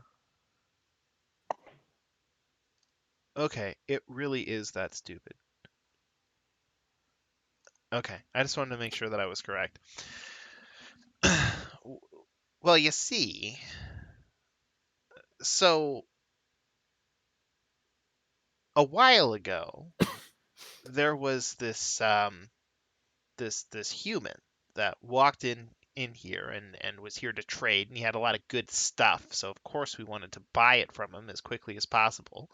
S1: Okay, it really is that stupid. Okay, I just wanted to make sure that I was correct. Well, you see, So a while ago, there was this human that walked in here and was here to trade, and he had a lot of good stuff. So of course we wanted to buy it from him as quickly as possible.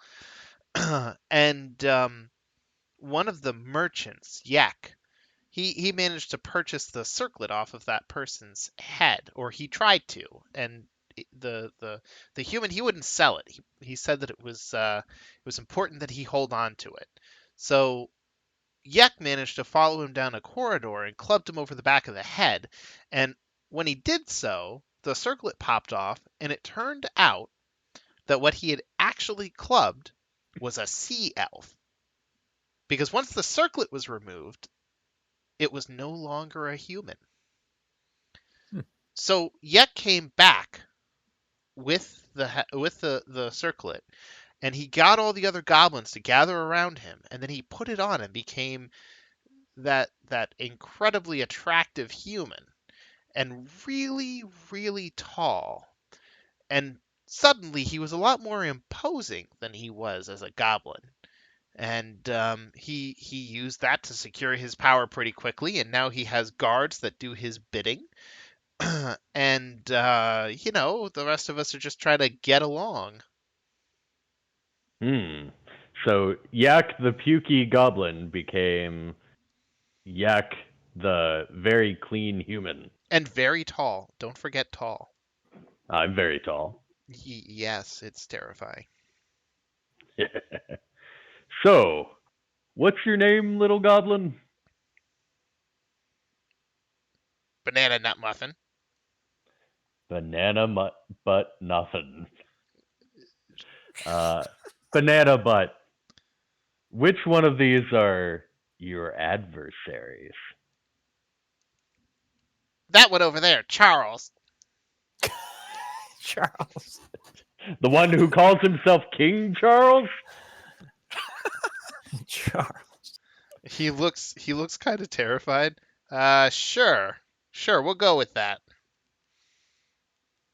S1: And one of the merchants, Yak, he managed to purchase the circlet off of that person's head, or he tried to, and the human, he wouldn't sell it. He said that it was important that he hold on to it. So Yek managed to follow him down a corridor and clubbed him over the back of the head. And when he did so, the circlet popped off, and it turned out that what he had actually clubbed was a sea elf. Because once the circlet was removed, it was no longer a human.
S2: Hmm.
S1: So Yek came back with the circlet, and he got all the other goblins to gather around him, and then he put it on and became that incredibly attractive human, and really, really tall. And suddenly he was a lot more imposing than he was as a goblin. And he used that to secure his power pretty quickly, and now he has guards that do his bidding. And the rest of us are just trying to get along.
S3: So Yak the pukey goblin became Yak the very clean human.
S1: And very tall. Don't forget tall.
S3: I'm very tall.
S1: Yes, it's terrifying.
S3: So, what's your name, little goblin?
S1: Banana nut muffin.
S3: Banana butt nothing. Banana butt. Which one of these are your adversaries?
S1: That one over there, Charles.
S2: Charles.
S3: The one who calls himself King Charles?
S2: Charles.
S1: He looks kind of terrified. Sure, we'll go with that.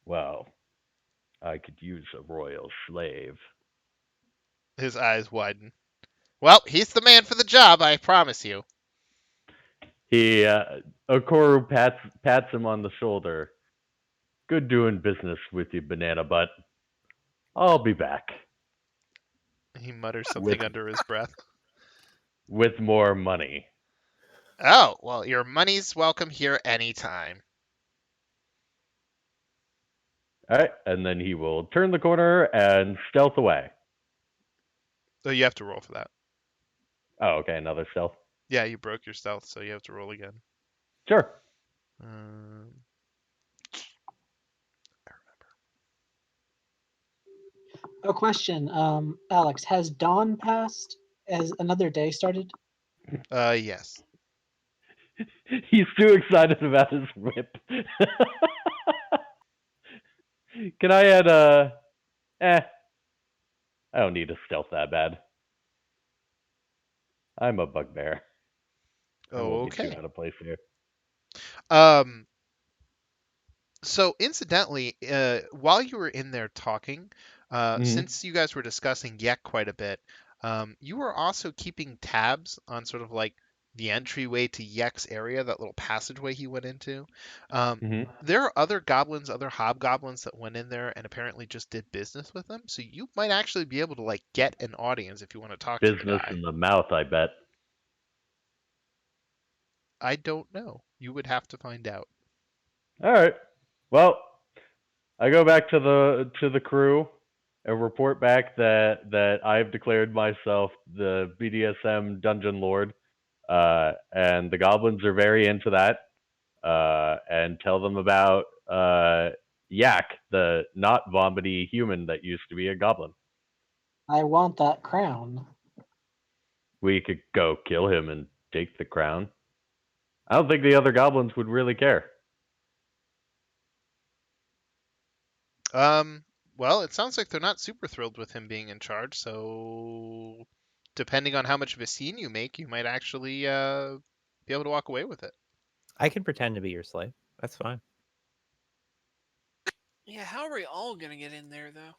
S3: Well, I could use a royal slave.
S1: His eyes widen. Well, he's the man for the job, I promise you.
S3: Okoru pats him on the shoulder. Good doing business with you, banana butt. I'll be back.
S1: He mutters something under his breath.
S3: With more money.
S1: Oh, well, your money's welcome here anytime.
S3: All right, and then he will turn the corner and stealth away.
S1: So you have to roll for that.
S3: Oh, okay, another stealth.
S1: Yeah, you broke your stealth, so you have to roll again.
S3: Sure.
S1: I remember.
S5: A question, Alex, has dawn passed? Has another day started?
S1: Yes.
S3: He's too excited about his whip. Can I add I don't need a stealth that bad. I'm a bugbear. I
S1: Oh,
S3: won't get
S1: okay.
S3: too out of place here.
S1: So incidentally, while you were in there talking, since you guys were discussing Yek quite a bit, you were also keeping tabs on sort of like the entryway to Yek's area, that little passageway he went into. There are other goblins, other hobgoblins that went in there and apparently just did business with them. So you might actually be able to like get an audience if you want to talk to the
S3: Business
S1: guy.
S3: in the mouth, I bet.
S1: I don't know. You would have to find out.
S3: All right. Well, I go back to the crew and report back that I've declared myself the BDSM dungeon lord, and the goblins are very into that. And tell them about Yak, the not vomity human that used to be a goblin.
S5: I want that crown.
S3: We could go kill him and take the crown. I don't think the other goblins would really care.
S1: Well, it sounds like they're not super thrilled with him being in charge, so depending on how much of a scene you make, you might actually be able to walk away with it.
S2: I can pretend to be your slave. That's fine.
S4: Yeah, how are we all gonna get in there though?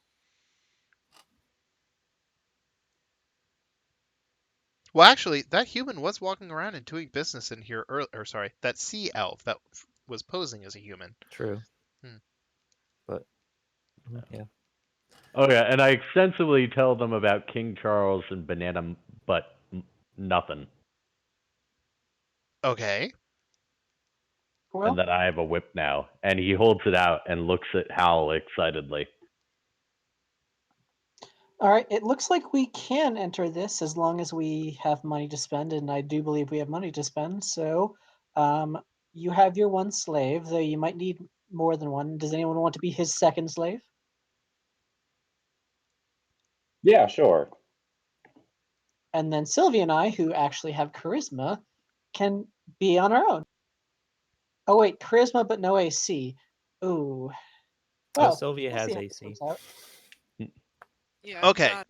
S1: Well, actually, that human was walking around and doing business in here earlier. Or sorry, that sea elf that was posing as a human.
S2: True.
S1: Hmm.
S2: But yeah.
S3: Oh yeah, and I extensively tell them about King Charles and banana, but nothing,
S1: Okay.
S3: and
S5: Well,
S3: that I have a whip now. And he holds it out and looks at Hal excitedly.
S5: all right. It looks like we can enter this as long as we have money to spend, and I do believe we have money to spend. So, um, you have your one slave, though you might need more than one. Does anyone want to be his second slave?
S6: Yeah, sure.
S5: And then Sylvia and I, who actually have charisma, can be on our own. Oh wait, charisma but no AC. Ooh.
S2: Oh,
S5: Well,
S2: Sylvia
S5: we'll see
S2: has
S5: how this
S2: AC.
S5: works out.
S4: Yeah, I've
S1: Okay.
S4: got.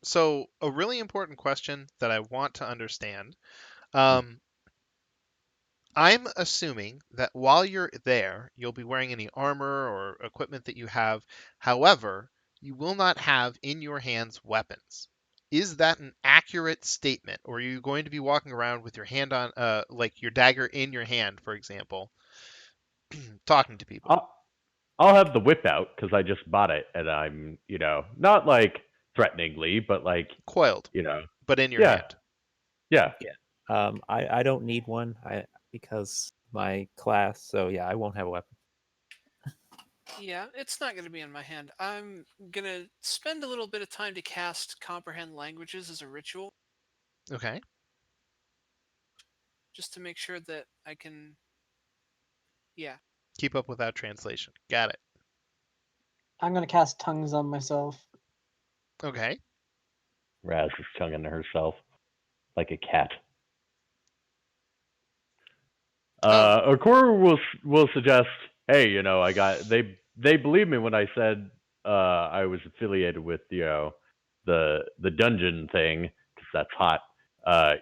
S1: So a really important question that I want to understand.
S3: Hmm.
S1: I'm assuming that while you're there, you'll be wearing any armor or equipment that you have. However, you will not have in your hands weapons. Is that an accurate statement, or are you going to be walking around with your hand on, like your dagger in your hand, for example, talking to people,
S3: I'll, I'll have the whip out because I just bought it, and I'm, not like threateningly, but like,
S1: coiled,
S3: you know,
S1: but in your
S3: yeah,
S1: hand?
S3: yeah.
S2: I don't need one. Because my class. So yeah, I won't have a weapon.
S4: Yeah, it's not going to be in my hand. I'm going to spend a little bit of time to cast Comprehend Languages as a ritual,
S1: Okay.
S4: just to make sure that I can. Yeah.
S1: Keep up without translation. Got it.
S5: I'm gonna cast tongues on myself.
S1: Okay.
S3: Raz is tonguing to herself like a cat.
S1: Oh,
S3: Okoro will suggest, hey, they believe me when I said I was affiliated with the dungeon thing because that's hot.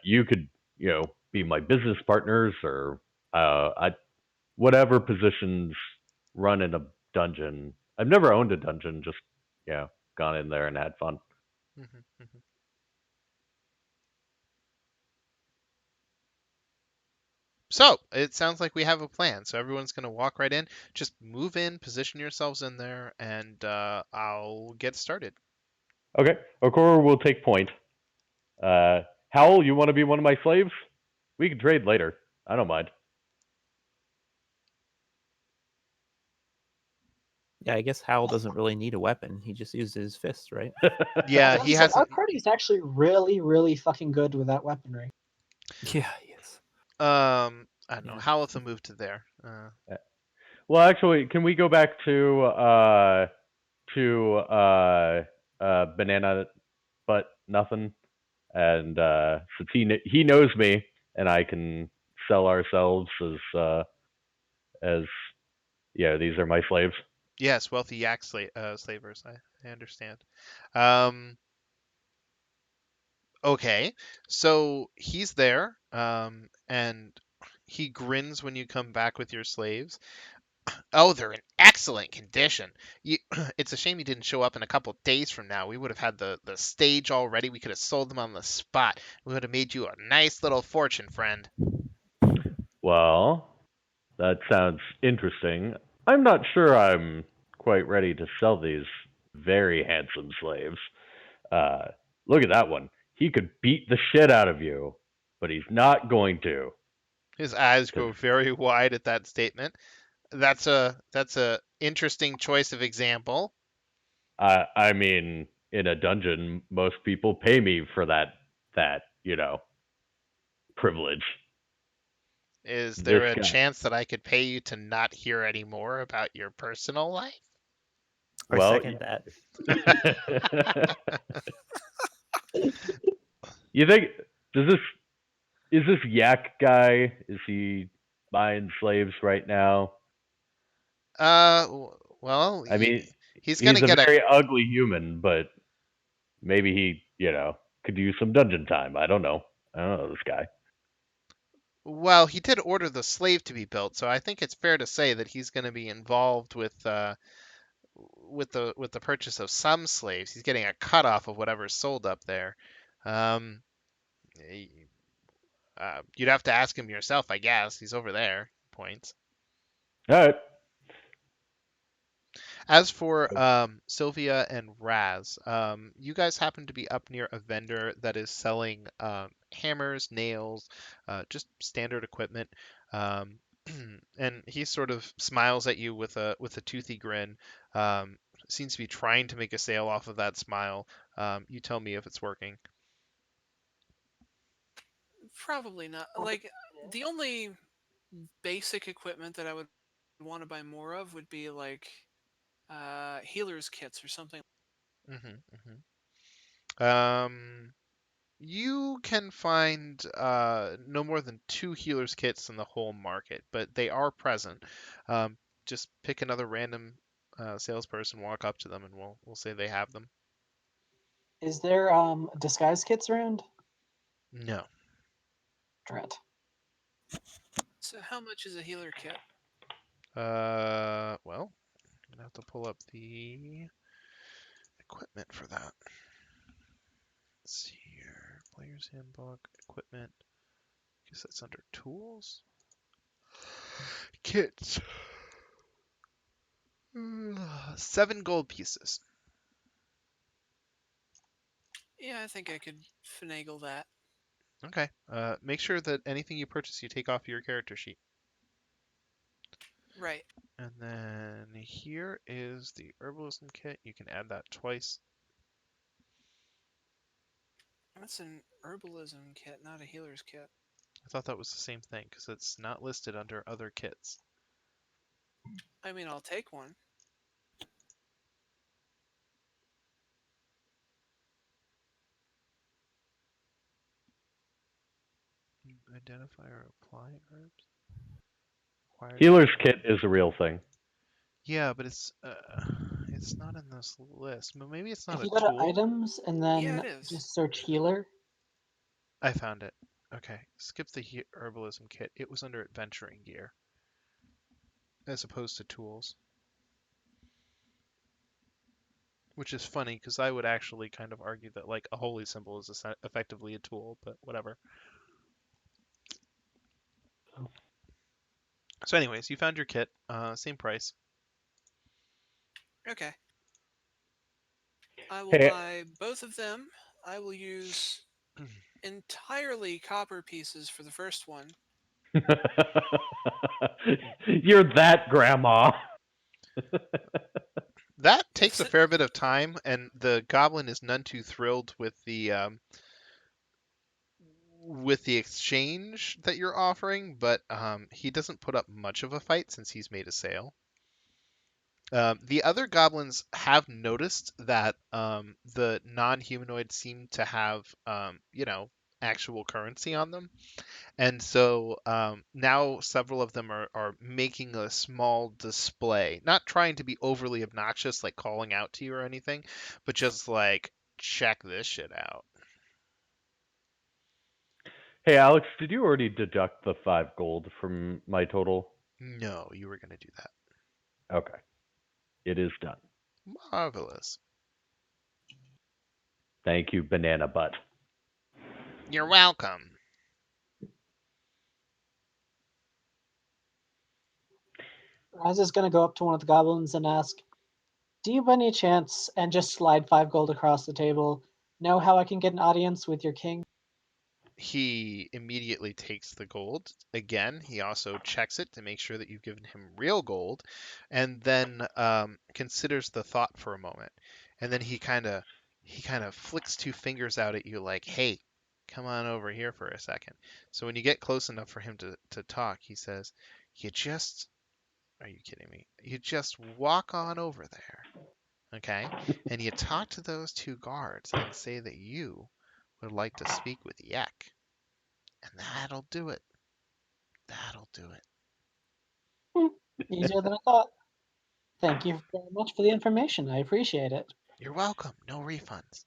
S3: You could be my business partners or whatever positions run in a dungeon. I've never owned a dungeon, just gone in there and had fun.
S1: mhm, mhm. So it sounds like we have a plan. So everyone's going to walk right in. Just move in, position yourselves in there, and I'll get started.
S3: Okay, Okoro will take point. Howl, you want to be one of my slaves? We can trade later. I don't mind.
S2: Yeah, I guess Hal doesn't really need a weapon. He just uses his fists, right?
S1: Yeah,
S5: I was
S1: he
S5: gonna say our
S1: hasn't.
S5: party's actually really, really fucking good with that weaponry.
S2: Yeah, yes.
S1: I don't know.
S2: Yeah.
S1: How will move to there?
S3: Well, actually, can we go back to banana, but nothing? And since he knows me, and I can sell ourselves as these are my slaves.
S1: Yes, wealthy yak slavers. I understand. Um, okay, so he's there, and he grins when you come back with your slaves. Oh, they're in excellent condition. You, it's a shame you didn't show up in a couple days from now. We would have had the stage already. We could have sold them on the spot. We would have made you a nice little fortune, friend.
S3: Well, that sounds interesting. I'm not sure I'm quite ready to sell these very handsome slaves. Uh, Look at that one. He could beat the shit out of you, but he's not going to.
S1: His eyes
S3: Because
S1: grow very wide at that statement. That's a interesting choice of example.
S3: I mean, in a dungeon, most people pay me for that privilege.
S1: Is
S3: This
S1: there a
S3: guy,
S1: chance that I could pay you to not hear any more about your personal life?
S2: I
S3: well,
S2: second that.
S3: you think does this is this yak guy? Is he buying slaves right now?
S1: Well,
S3: I mean,
S1: he's
S3: he's
S1: gonna
S3: a
S1: get a.
S3: very ugly human, but maybe he, could use some dungeon time. I don't know this guy.
S1: Well, he did order the slave to be built, so I think it's fair to say that he's going to be involved with the purchase of some slaves. He's getting a cut off of whatever's sold up there. Um, You'd have to ask him yourself, I guess. He's over there. Points.
S3: All right.
S1: As for Sylvia and Raz, you guys happen to be up near a vendor that is selling hammers, nails, just standard equipment. Um, and he sort of smiles at you with a toothy grin. Um, Seems to be trying to make a sale off of that smile. You tell me if it's working.
S4: Probably not. Like, the only basic equipment that I would want to buy more of would be like healer's kits or something.
S1: Hmm. You can find no more than 2 healers kits in the whole market, but they are present. Just pick another random salesperson, walk up to them, and we'll say they have them.
S5: Is there disguise kits around?
S1: No.
S5: Dread.
S4: So how much is a healer kit?
S1: Well, I'm gonna have to pull up the equipment for that. Let's see here. Player's handbook, equipment. Guess that's under tools. Kits. 7 gold pieces.
S4: Yeah, I think I could finagle that.
S1: Okay. Make sure that anything you purchase, you take off your character sheet.
S4: Right.
S1: And then here is the herbalism kit. You can add that twice.
S4: That's an herbalism kit, not a healer's kit.
S1: I thought that was the same thing because it's not listed under other kits.
S4: I mean, I'll take one.
S1: Identify or apply herbs. Acquired
S3: Healer's
S1: from-
S3: kit is a real thing.
S1: Yeah, but it's not in this list. But maybe it's not
S5: If
S1: a
S5: you go to
S1: tool.
S5: items and
S4: Yeah,
S5: then
S4: it is.
S5: just search healer,
S1: I found it. Okay, skip the herbalism kit. It was under adventuring gear as opposed to tools. Which is funny because I would actually kind of argue that like a holy symbol is effectively a tool, but whatever. So, anyways, you found your kit. Same price.
S4: Okay. I will
S3: Hey.
S4: buy both of them. I will use entirely copper pieces for the first one.
S3: You're that grandma.
S1: That takes
S4: Yes,
S1: a fair bit of time, and the goblin is none too thrilled with the exchange that you're offering, but he doesn't put up much of a fight since he's made a sale. The other goblins have noticed that the non-humanoids seem to have, actual currency on them. And so now several of them are making a small display, not trying to be overly obnoxious, like calling out to you or anything, but just like, check this shit out.
S3: Hey, Alex, did you already deduct the 5 gold from my total?
S1: No, you were going to do that.
S3: Okay. It is done.
S1: Marvelous.
S3: Thank you, Banana Butt.
S1: You're welcome.
S5: Raz is going to go up to one of the goblins and ask, "Do you by any chance," and just slide 5 gold across the table, "know how I can get an audience with your king?"
S1: He immediately takes the gold. Again, he also checks it to make sure that you've given him real gold, and then considers the thought for a moment, and then he kind of flicks 2 fingers out at you like, "Hey, come on over here for a second." So when you get close enough for him to talk, he says, "You just, are you kidding me? You just walk on over there, okay, and you talk to those 2 guards and say that you would like to speak with Yek. And that'll do it. That'll do it."
S5: Easier than I thought. Thank you very much for the information. I appreciate it.
S1: You're welcome. No refunds.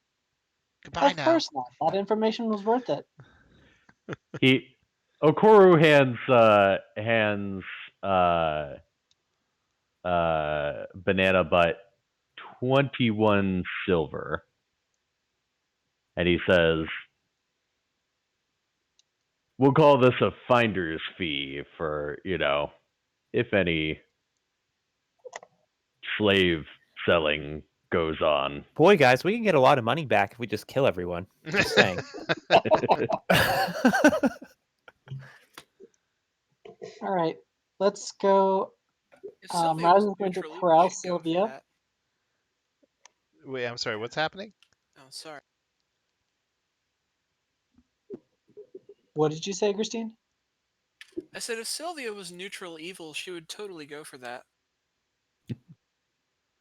S1: Goodbye
S5: Of
S1: now.
S5: course not. That information was worth it.
S3: Okoru hands Banana Butt 21 silver, and he says, We'll call this a finder's fee for, if any slave selling goes on.
S2: Boy, guys, we can get a lot of money back if we just kill everyone. Just saying.
S5: All right, let's go.
S4: If Sylvia
S5: Raz
S4: was
S5: is going to
S4: neutral,
S5: corral
S4: she'd go for
S5: Sylvia.
S4: that.
S1: Wait, I'm sorry. What's happening?
S4: Oh, sorry.
S5: What did you say, Christine?
S4: I said if Sylvia was neutral evil, she would totally go for that.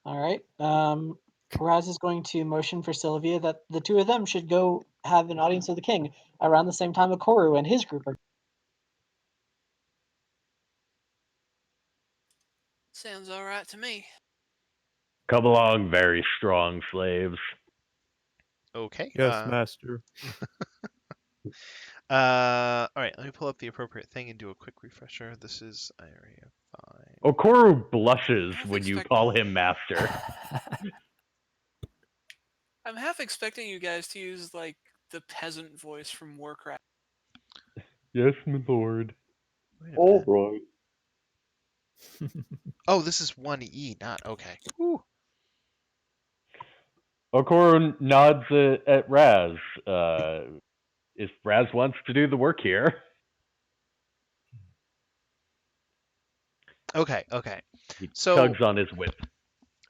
S5: All right. Raz is going to motion for Sylvia that the two of them should go have an audience with the king around the same time Akoru and his group are.
S4: Sounds alright to me.
S3: Come along, very strong slaves.
S1: Okay.
S2: Yes, master.
S1: All right. Let me pull up the appropriate thing and do a quick refresher. This is Area 5.
S3: Okoru blushes
S4: Half
S3: when you
S4: expect-
S3: call him master.
S4: I'm half expecting you guys to use like the peasant voice from Warcraft.
S3: Yes, my lord.
S1: Wait a
S6: All
S1: minute.
S6: right.
S1: Oh, this is 1E, not okay. Whew.
S3: Okoru nods at Raz. If Raz wants to do the work here.
S1: Okay. Okay.
S3: He
S1: So,
S3: tugs on his whip.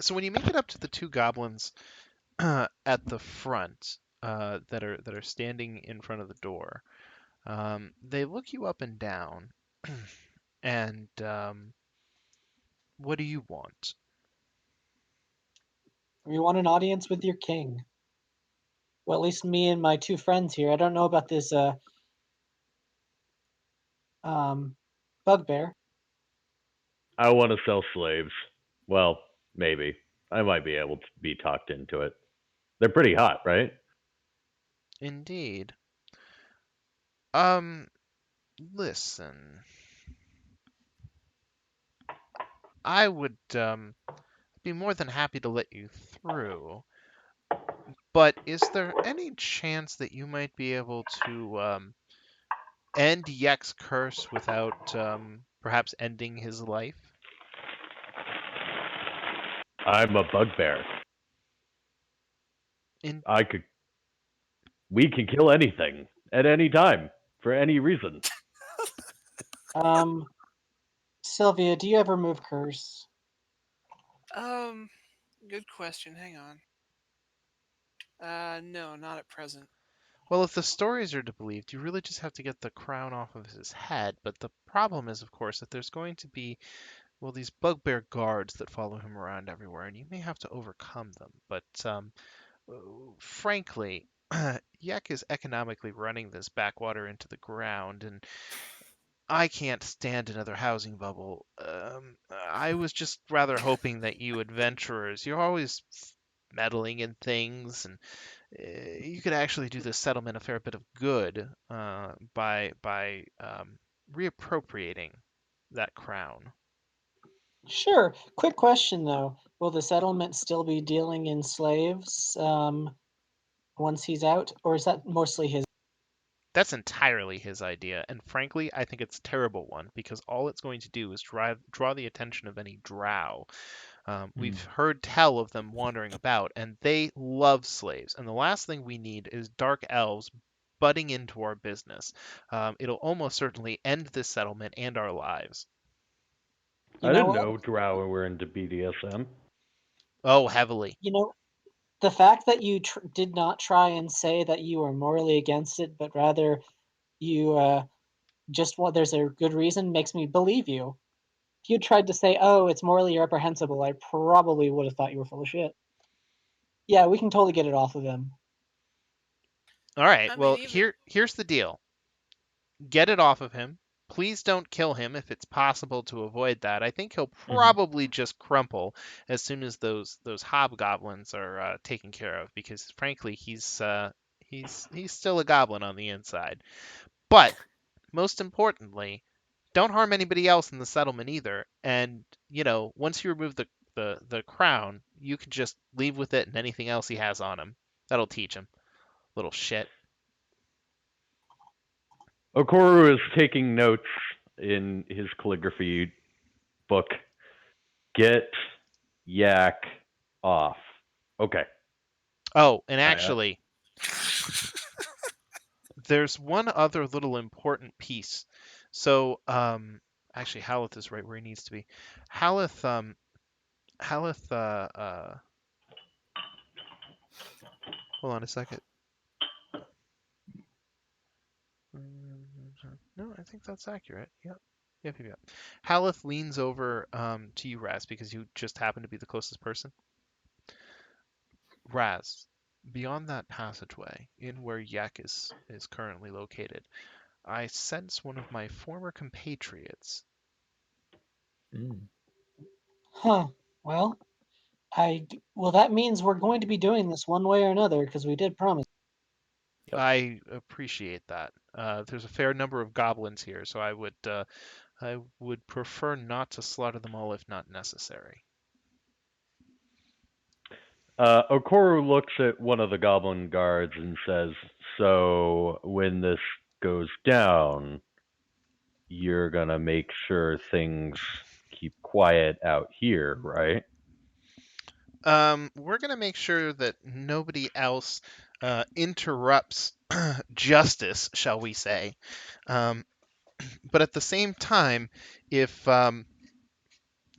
S1: so when you make it up to the two goblins at the front that are standing in front of the door, they look you up and down, and what do you want?
S5: We want an audience with your king. Well, at least me and my two friends here. I don't know about this bugbear.
S3: I want to sell slaves. Well, maybe. I might be able to be talked into it. They're pretty hot, right?
S1: Indeed. Listen. I would be more than happy to let you through, but is there any chance that you might be able to end Yek's curse without perhaps ending his life?
S3: I'm a bugbear.
S1: In
S3: We can kill anything at any time for any reason.
S5: Sylvia, do you ever move curse?
S4: Good question. Hang on. No, not at present.
S1: Well, if the stories are to be believed, you really just have to get the crown off of his head. But the problem is, of course, that there's going to be, well, these bugbear guards that follow him around everywhere, and you may have to overcome them. But frankly, Yek is economically running this backwater into the ground, and I can't stand another housing bubble. I was just rather hoping that you adventurers, you're always meddling in things, and you could actually do this settlement a fair bit of good by reappropriating that crown.
S5: Sure. Quick question though. Will the settlement still be dealing in slaves once he's out, or is that mostly his?
S1: That's entirely his idea, and frankly, I think it's a terrible one because all it's going to do is draw the attention of any drow. We've heard tell of them wandering about, and they love slaves. And the last thing we need is dark elves butting into our business. It'll almost certainly end this settlement and our lives.
S5: You
S3: I
S5: know
S3: didn't
S5: what?
S3: know Drow were into BDSM.
S1: Oh, heavily.
S5: You know, the fact that you did not try and say that you were morally against it, but rather you just want there's a good reason makes me believe you. If you tried to say, "Oh, it's morally reprehensible," I probably would have thought you were full of shit. Yeah, we can totally get it off of them.
S1: All right.
S4: I mean,
S1: Well,
S4: even
S1: here's the deal. Get it off of him. Please don't kill him if it's possible to avoid that. I think he'll probably just crumple as soon as those hobgoblins are taken care of, because frankly, he's still a goblin on the inside. But most importantly, don't harm anybody else in the settlement either. And once you remove the crown, you can just leave with it and anything else he has on him. That'll teach him, little shit.
S3: Okoru is taking notes in his calligraphy book. Get Yak off. Okay.
S1: Oh, and
S3: I,
S1: actually, there's one other little important piece. So, actually, Haleth is right where he needs to be. Haleth, Haleth, hold on a second. No, I think that's accurate. Yep. Yep. Haleth leans over to you, Raz, because you just happen to be the closest person. Raz, beyond that passageway, in where Yek is currently located, I sense one of my former compatriots.
S2: Mm.
S5: Huh. Well, well, that means we're going to be doing this one way or another because we did promise.
S2: Yep.
S1: I appreciate that. There's a fair number of goblins here, so I would prefer not to slaughter them all if not necessary.
S3: Okoru looks at one of the goblin guards and says, "So when this goes down, you're gonna make sure things keep quiet out here, right?"
S1: We're gonna make sure that nobody else interrupts justice, shall we say? Um, but at the same time, if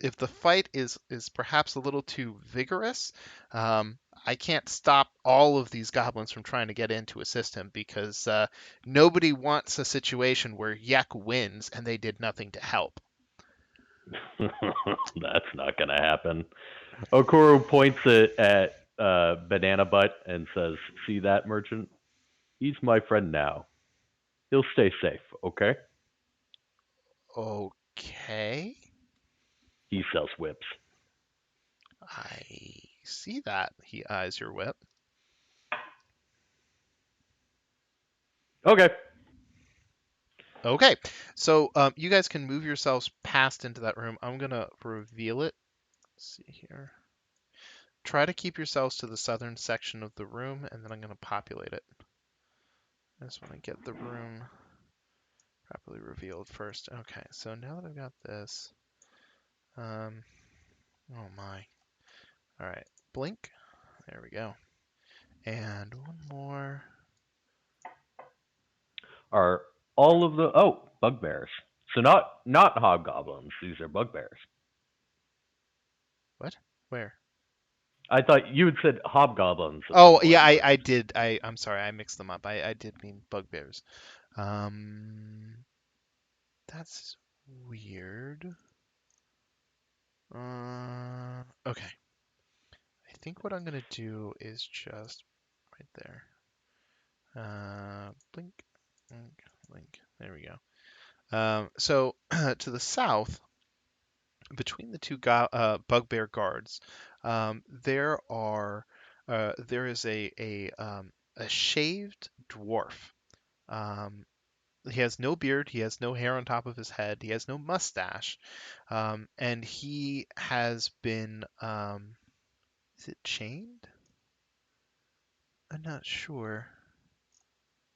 S1: if the fight is perhaps a little too vigorous, I can't stop all of these goblins from trying to get in to assist him because nobody wants a situation where Yek wins and they did nothing to help.
S3: That's not gonna happen. Okoru points it at Banana Butt and says, "See that merchant? He's my friend now. He'll stay safe, okay?
S1: Okay,
S3: He sells whips."
S1: I see that. He eyes your whip.
S3: Okay.
S1: Okay, so you guys can move yourselves past into that room. I'm gonna reveal it. Let's see here. Try to keep yourselves to the southern section of the room, and then I'm gonna populate it. I just want to get the room properly revealed first. Okay, so now that I've got this, oh my. All right, blink. There we go. And one more.
S3: Are all of the bugbears? So not hobgoblins. These are bugbears.
S1: What? Where?
S3: I thought you had said hobgoblins at some
S1: Oh,
S3: point.
S1: yeah, I did. I'm sorry, I mixed them up. I did mean bugbears. That's weird. Okay. I think what I'm gonna do is just right there. Blink, blink, blink. There we go. So to the south, between the two bugbear guards, there is a shaved dwarf. Um, he has no beard. He has no hair on top of his head. He has no mustache, and he has been is it chained? I'm not sure.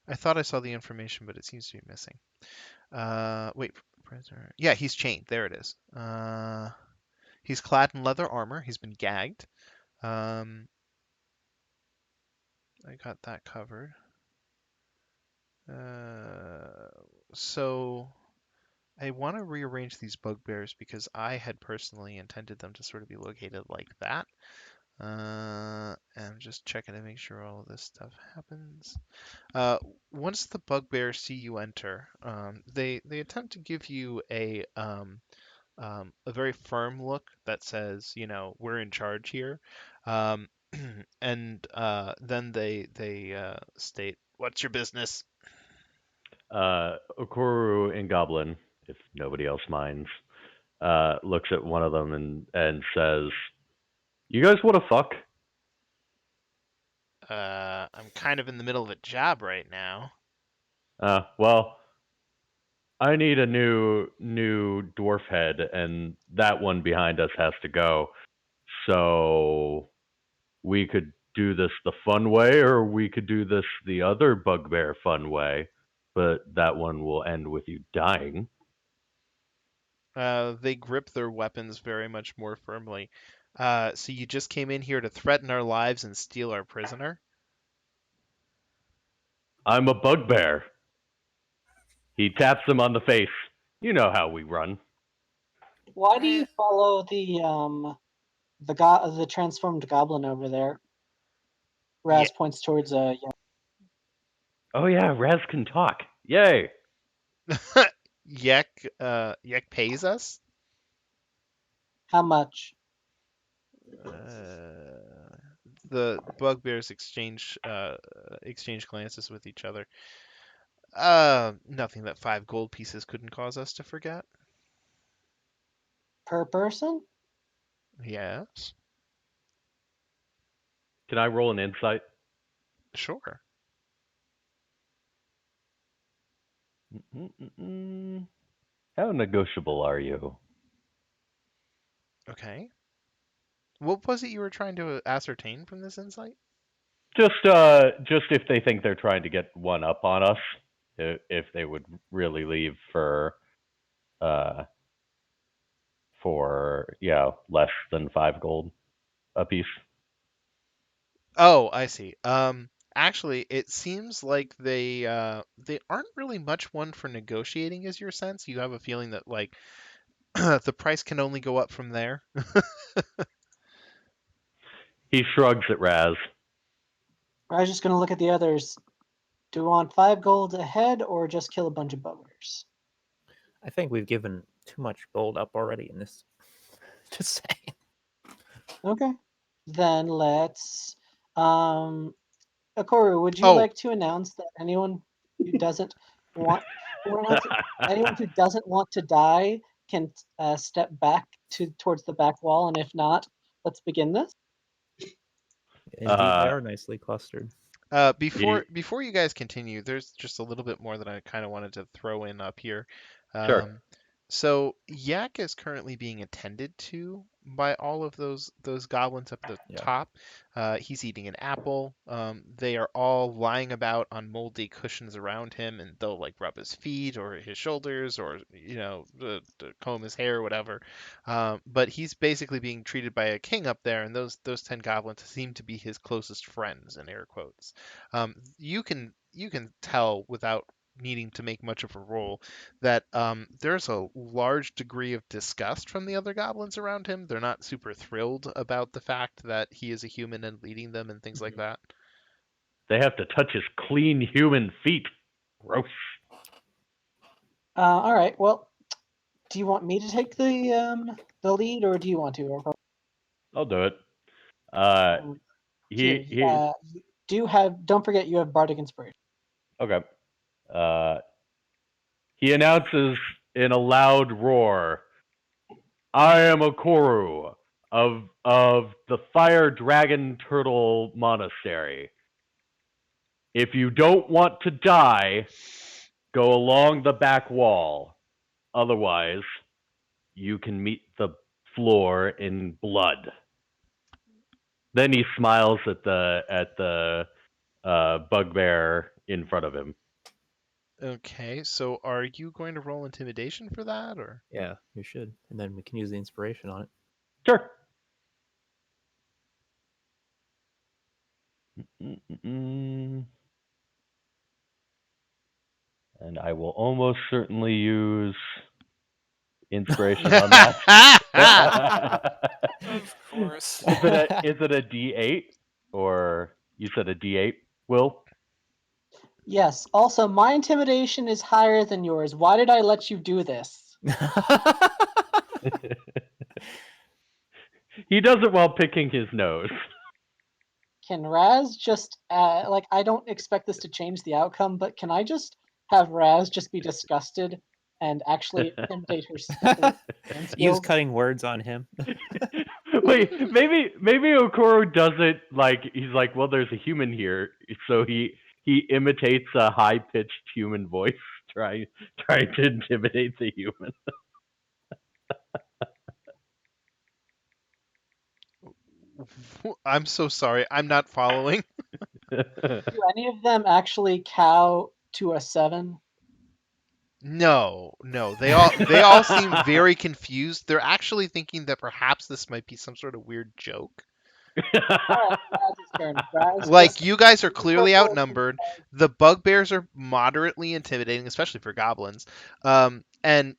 S1: I thought I saw the information, but it seems to be missing. Wait, prisoner. Yeah, he's chained. There it is. He's clad in leather armor. He's been gagged. Um, I got that covered. So I want to rearrange these bugbears because I had personally intended them to sort of be located like that. And I'm just checking to make sure all of this stuff happens. Once the bugbears see you enter, they attempt to give you a very firm look that says, you know, we're in charge here. Um, and then they state, "What's your business?"
S3: Okoru and Goblin, if nobody else minds, looks at one of them and says, "You guys want to fuck?"
S1: I'm kind of in the middle of a job right now.
S3: Well, I need a new dwarf head, and that one behind us has to go. So we could do this the fun way, or we could do this the other bugbear fun way. but that one will end with you dying.
S1: They grip their weapons very much more firmly. So you just came in here to threaten our lives and steal our prisoner?
S3: I'm a bugbear. He taps him on the face. You know how we run.
S5: Why do you
S4: Right.
S5: follow the transformed goblin over there? Raz points towards
S3: Oh yeah, Raz can talk. Yay!
S1: Yek pays us?
S5: how much?
S1: The bugbears exchange glances with each other. Nothing that 5 gold pieces couldn't cause us to forget.
S5: Per person?
S1: Yes,
S3: Can I roll an insight?
S1: sure.
S3: Mm-mm-mm. How negotiable are you?
S1: Okay. What was it you were trying to ascertain from this insight?
S3: Just if they think they're trying to get one up on us, if they would really leave uh, for less than 5 gold a piece.
S1: Oh, I see. Actually, it seems like they aren't really much one for negotiating, is your sense? You have a feeling that like the price can only go up from there.
S3: He shrugs at Raz.
S5: Raz just gonna look at the others. Do we want 5 gold a head or just kill a bunch of buggers?
S2: I think we've given too much gold up already in this. Just saying.
S5: Okay. Then let's Akoru, would you
S1: Oh,
S5: like to announce that who doesn't want anyone who doesn't want to die can step back towards the back wall, and if not, let's begin this.
S2: Indeed, they
S3: uh,
S2: are nicely clustered.
S1: before
S3: he,
S1: before you guys continue, there's just a little bit more that I kind of wanted to throw in up here.
S3: sure.
S1: Um, so Yak is currently being attended to by all of those goblins up at the
S2: Yeah.
S1: top. He's eating an apple. They are all lying about on moldy cushions around him, and they'll like rub his feet or his shoulders or to comb his hair or whatever. But he's basically being treated by a king up there, and those 10 goblins seem to be his closest friends in air quotes. You can tell without needing to make much of a roll that there's a large degree of disgust from the other goblins around him. They're not super thrilled about the fact that he is a human and leading them and things like that.
S3: They have to touch his clean human feet. Gross.
S5: All right. Well, do you want me to take the lead, or do you want to?
S3: I'll do it. Uh,
S5: Here,
S3: he
S5: don't forget you have bardic inspiration.
S3: okay. Uh, he announces in a loud roar, "I am a Koru of the Fire Dragon Turtle Monastery. If you don't want to die, go along the back wall. Otherwise, you can meet the floor in blood." Then he smiles at the bugbear in front of him.
S1: Okay, so are you going to roll intimidation for that, or?
S2: Yeah, you should. And then we can use the inspiration on it.
S3: Sure. Mm-mm-mm. And I will almost certainly use inspiration on that.
S4: Of course.
S3: Is it a D8 or you said a D8? Will?
S5: Yes. Also, my intimidation is higher than yours. Why did I let you do this?
S3: He does it while picking his nose.
S5: Can Raz just I don't expect this to change the outcome, but can I just have Raz just be disgusted and actually intimidate her
S2: Use
S5: skills?
S2: cutting words on him.
S3: Wait, maybe Okoro does it like he's like, well, there's a human here, so he imitates a high pitched human voice, trying to intimidate the human.
S1: I'm so sorry. I'm not following.
S5: Do any of them actually cow to a 7?
S1: No, they all seem very confused. They're actually thinking that perhaps this might be some sort of weird joke.
S5: All right, Braz's turn. Braz
S1: Like,
S5: just
S1: you guys are clearly
S5: roll
S1: outnumbered. The bugbears are moderately intimidating, especially for goblins. And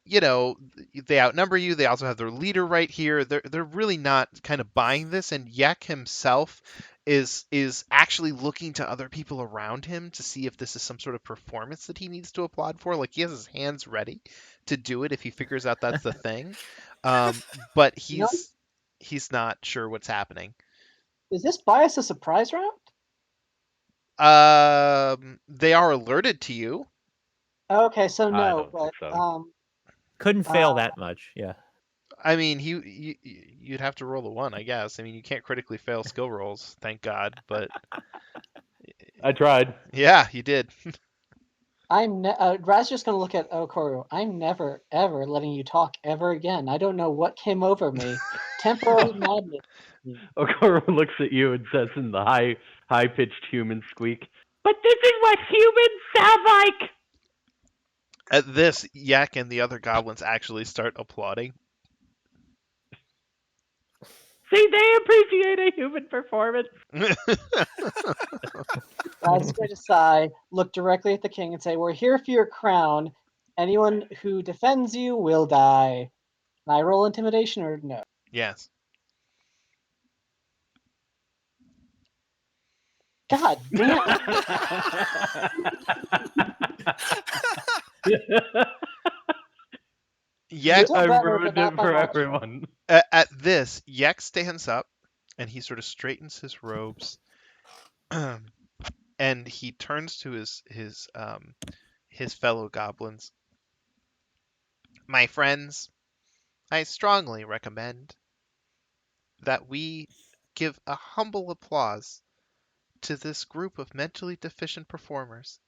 S1: they outnumber you. They also have their leader right here. They're really not kind of buying this. And Yek himself is actually looking to other people around him to see if this is some sort of performance that he needs to applaud for. Like, he has his hands ready to do it if he figures out that's the thing. But
S5: You know,
S1: he's not sure what's happening.
S5: is this bias a surprise round?
S1: They are alerted to you.
S5: Okay, so
S3: I
S5: no,
S3: don't
S5: but
S3: think so.
S2: Couldn't fail that much. Yeah.
S1: I mean, you'd have to roll a 1, I guess. I mean, you can't critically fail skill rolls, thank God. But
S3: I tried.
S1: yeah, you did.
S5: Braz just gonna look at Okoro. I'm never ever letting you talk ever again. I don't know what came over me. Temporary madness.
S3: Okoro looks at you and says in the high pitched human squeak, "But this is what humans sound like."
S1: At this, Yak and the other goblins actually start applauding.
S3: See, they appreciate a human performance.
S5: Braz is going to sigh, look directly at the king, and say, "We're here for your crown. Anyone who defends you will die." Can I roll intimidation or no?
S1: Yes.
S5: God damn!
S1: Yak,
S5: Still
S3: I
S5: better, but
S3: ruined
S5: not
S3: it
S5: by
S3: for
S5: much.
S3: everyone.
S1: at this, Yak stands up and he sort of straightens his robes, and he turns to his fellow goblins. My friends, I strongly recommend that we give a humble applause to this group of mentally deficient performers,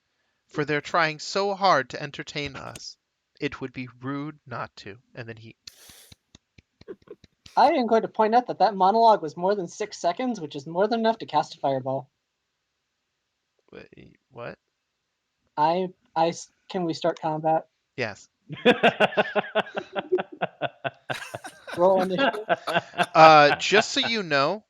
S1: for they're trying so hard to entertain us. It would be rude not to. And then he.
S5: I am going to point out that monologue was more than 6 seconds, which is more than enough to cast a fireball.
S1: What?
S5: Can we start combat?
S1: Yes.
S5: Roll initiative.
S1: Just so you know,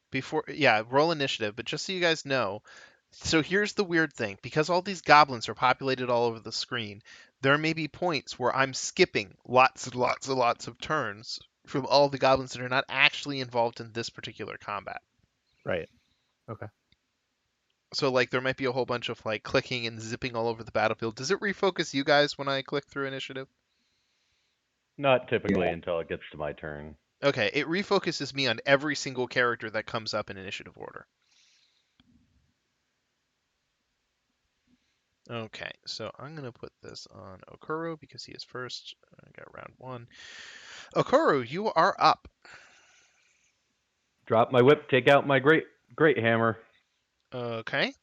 S1: roll initiative, but just so you guys know, so here's the weird thing. Because all these goblins are populated all over the screen, there may be points where I'm skipping lots and lots and lots of turns from all the goblins that are not actually involved in this particular combat.
S2: Right. Okay.
S1: So, like, there might be a whole bunch of, like, clicking and zipping all over the battlefield. Does it refocus you guys when I click through initiative?
S3: Not typically until it gets to my turn.
S1: Okay, it refocuses me on every single character that comes up in initiative order. Okay, so I'm going to put this on Okoro because he is first. I got round 1. Okoro, you are up.
S3: Drop my whip, take out my great hammer.
S1: Okay.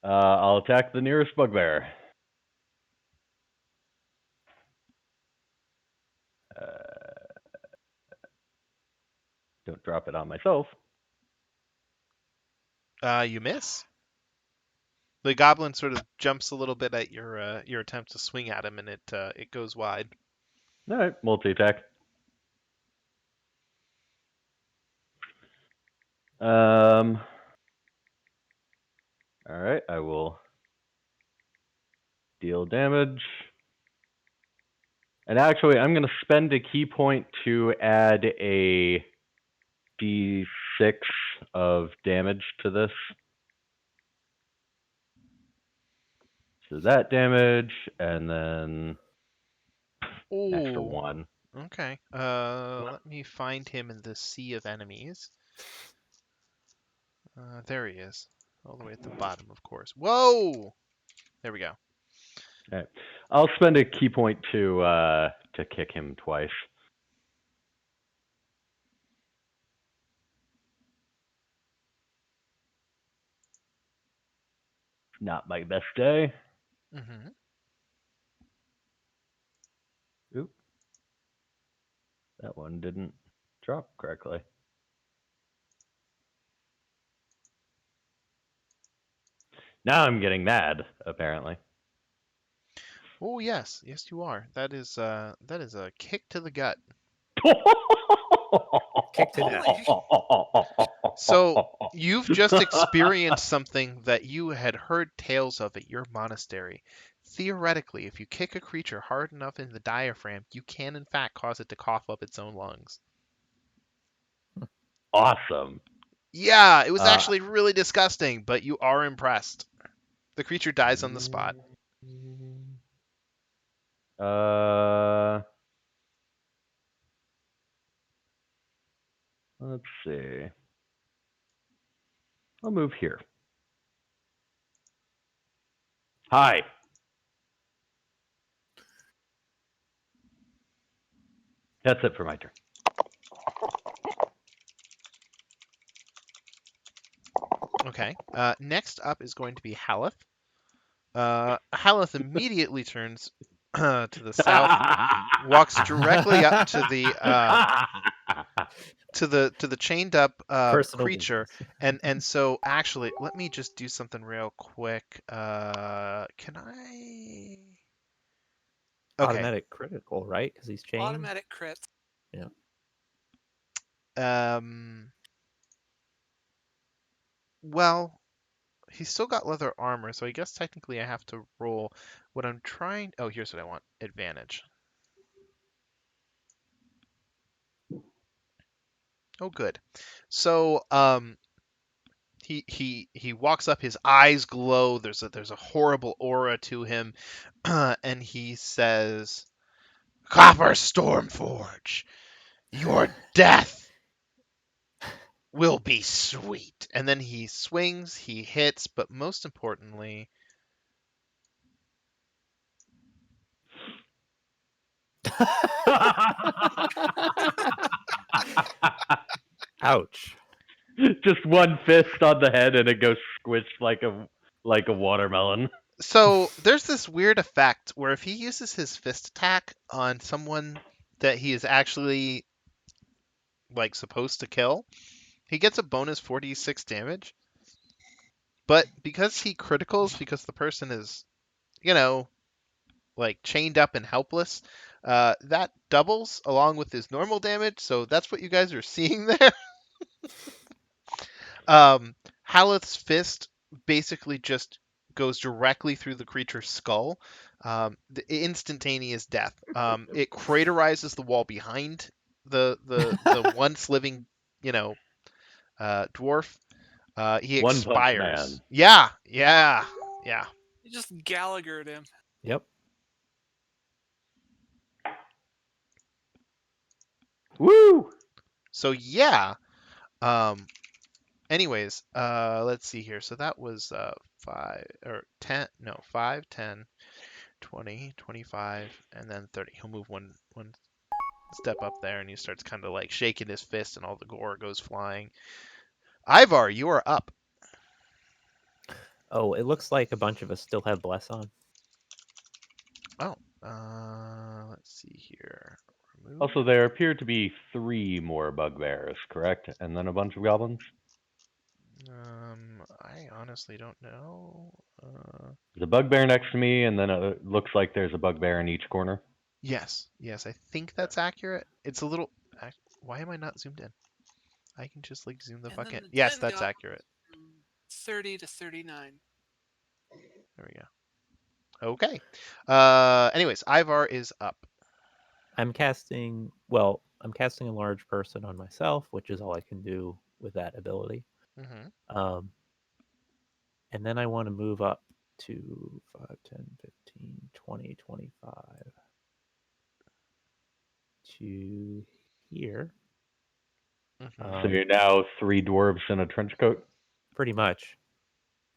S3: I'll attack the nearest bugbear. Don't drop it on myself.
S1: You miss. The goblin sort of jumps a little bit at your attempt to swing at him, and it goes wide.
S3: All right, multi-attack. All right, I will deal damage. And actually, I'm going to spend a key point to add a d6 of damage to this. So that damage, and then extra
S1: Ooh.
S3: 1.
S1: Okay. Let me find him in the sea of enemies. There he is. All the way at the bottom, of course. Whoa! There we go.
S3: All right. I'll spend a key point to kick him twice. Not my best day.
S1: Mm-hmm.
S3: Oop. That one didn't drop correctly. Now I'm getting mad, apparently.
S1: Oh yes, yes you are. That is a kick to the gut.
S2: Kick to death.
S4: Holy
S1: So you've just experienced something that you had heard tales of at your monastery. Theoretically, if you kick a creature hard enough in the diaphragm, you can in fact cause it to cough up its own lungs.
S3: Awesome.
S1: Yeah, it was
S3: Uh,
S1: actually really disgusting, but you are impressed. The creature dies on the spot.
S3: Let's see. I'll move here. Hi. That's it for my turn.
S1: Okay. Next up is going to be Haleth. Haleth immediately turns to the south, walks directly up to the chained up
S2: Personal
S1: creature, and so actually, let me just do something real quick. Can I? Okay.
S2: automatic critical, right? Because he's chained.
S4: automatic crits.
S2: Yeah.
S1: Well, he's still got leather armor, so I guess technically I have to roll. What I'm trying. Oh, here's what I want. Advantage. Oh, good. So, he walks up. His eyes glow. There's a horrible aura to him, and he says, "Copper Stormforge, your death will be sweet." And then he swings. He hits, but most importantly,
S2: Ouch.
S3: Just one fist on the head and it goes squished like a watermelon.
S1: so there's this weird effect where if he uses his fist attack on someone that he is actually like supposed to kill, he gets a bonus 46 damage. But because he criticals, because the person is, you know, like chained up and helpless, that doubles along with his normal damage. So that's what you guys are seeing there. Haleth's fist basically just goes directly through the creature's skull. The instantaneous death. It craterizes the wall behind the once living, you know, dwarf. He
S3: One Punch
S1: expires.
S3: Man.
S1: Yeah, yeah, yeah.
S4: You just Gallagher'd him.
S2: Yep.
S3: Woo!
S1: So yeah. Anyways, let's see here. So that was 5 or 10, no, 5, 10, 20, 25, and then 30. He'll move one step up there and he starts kind of like shaking his fist and all the gore goes flying. Ivar, you are up.
S2: Oh, it looks like a bunch of us still have bless on.
S1: Oh, let's see here. Remove.
S3: Also, there appear to be 3 more bugbears, correct? And then a bunch of goblins?
S1: I honestly don't know.
S3: There's a bugbear next to me, and then it looks like there's a bugbear in each corner.
S1: Yes, I think that's accurate. It's a little. Why am I not zoomed in? I can just like zoom the
S4: And
S1: fuck
S4: then
S1: in.
S4: the
S1: Yes,
S4: 10
S1: that's
S4: goblins
S1: accurate.
S4: from 30 to 39.
S1: There we go. Okay. Anyways, Ivar is up.
S2: I'm casting a large person on myself, which is all I can do with that ability.
S1: Mm-hmm.
S2: And then I want to move up to 5, 10, 15, 20, 25 to here.
S1: Mm-hmm.
S3: So you're now 3 dwarves in a trench coat?
S2: Pretty much.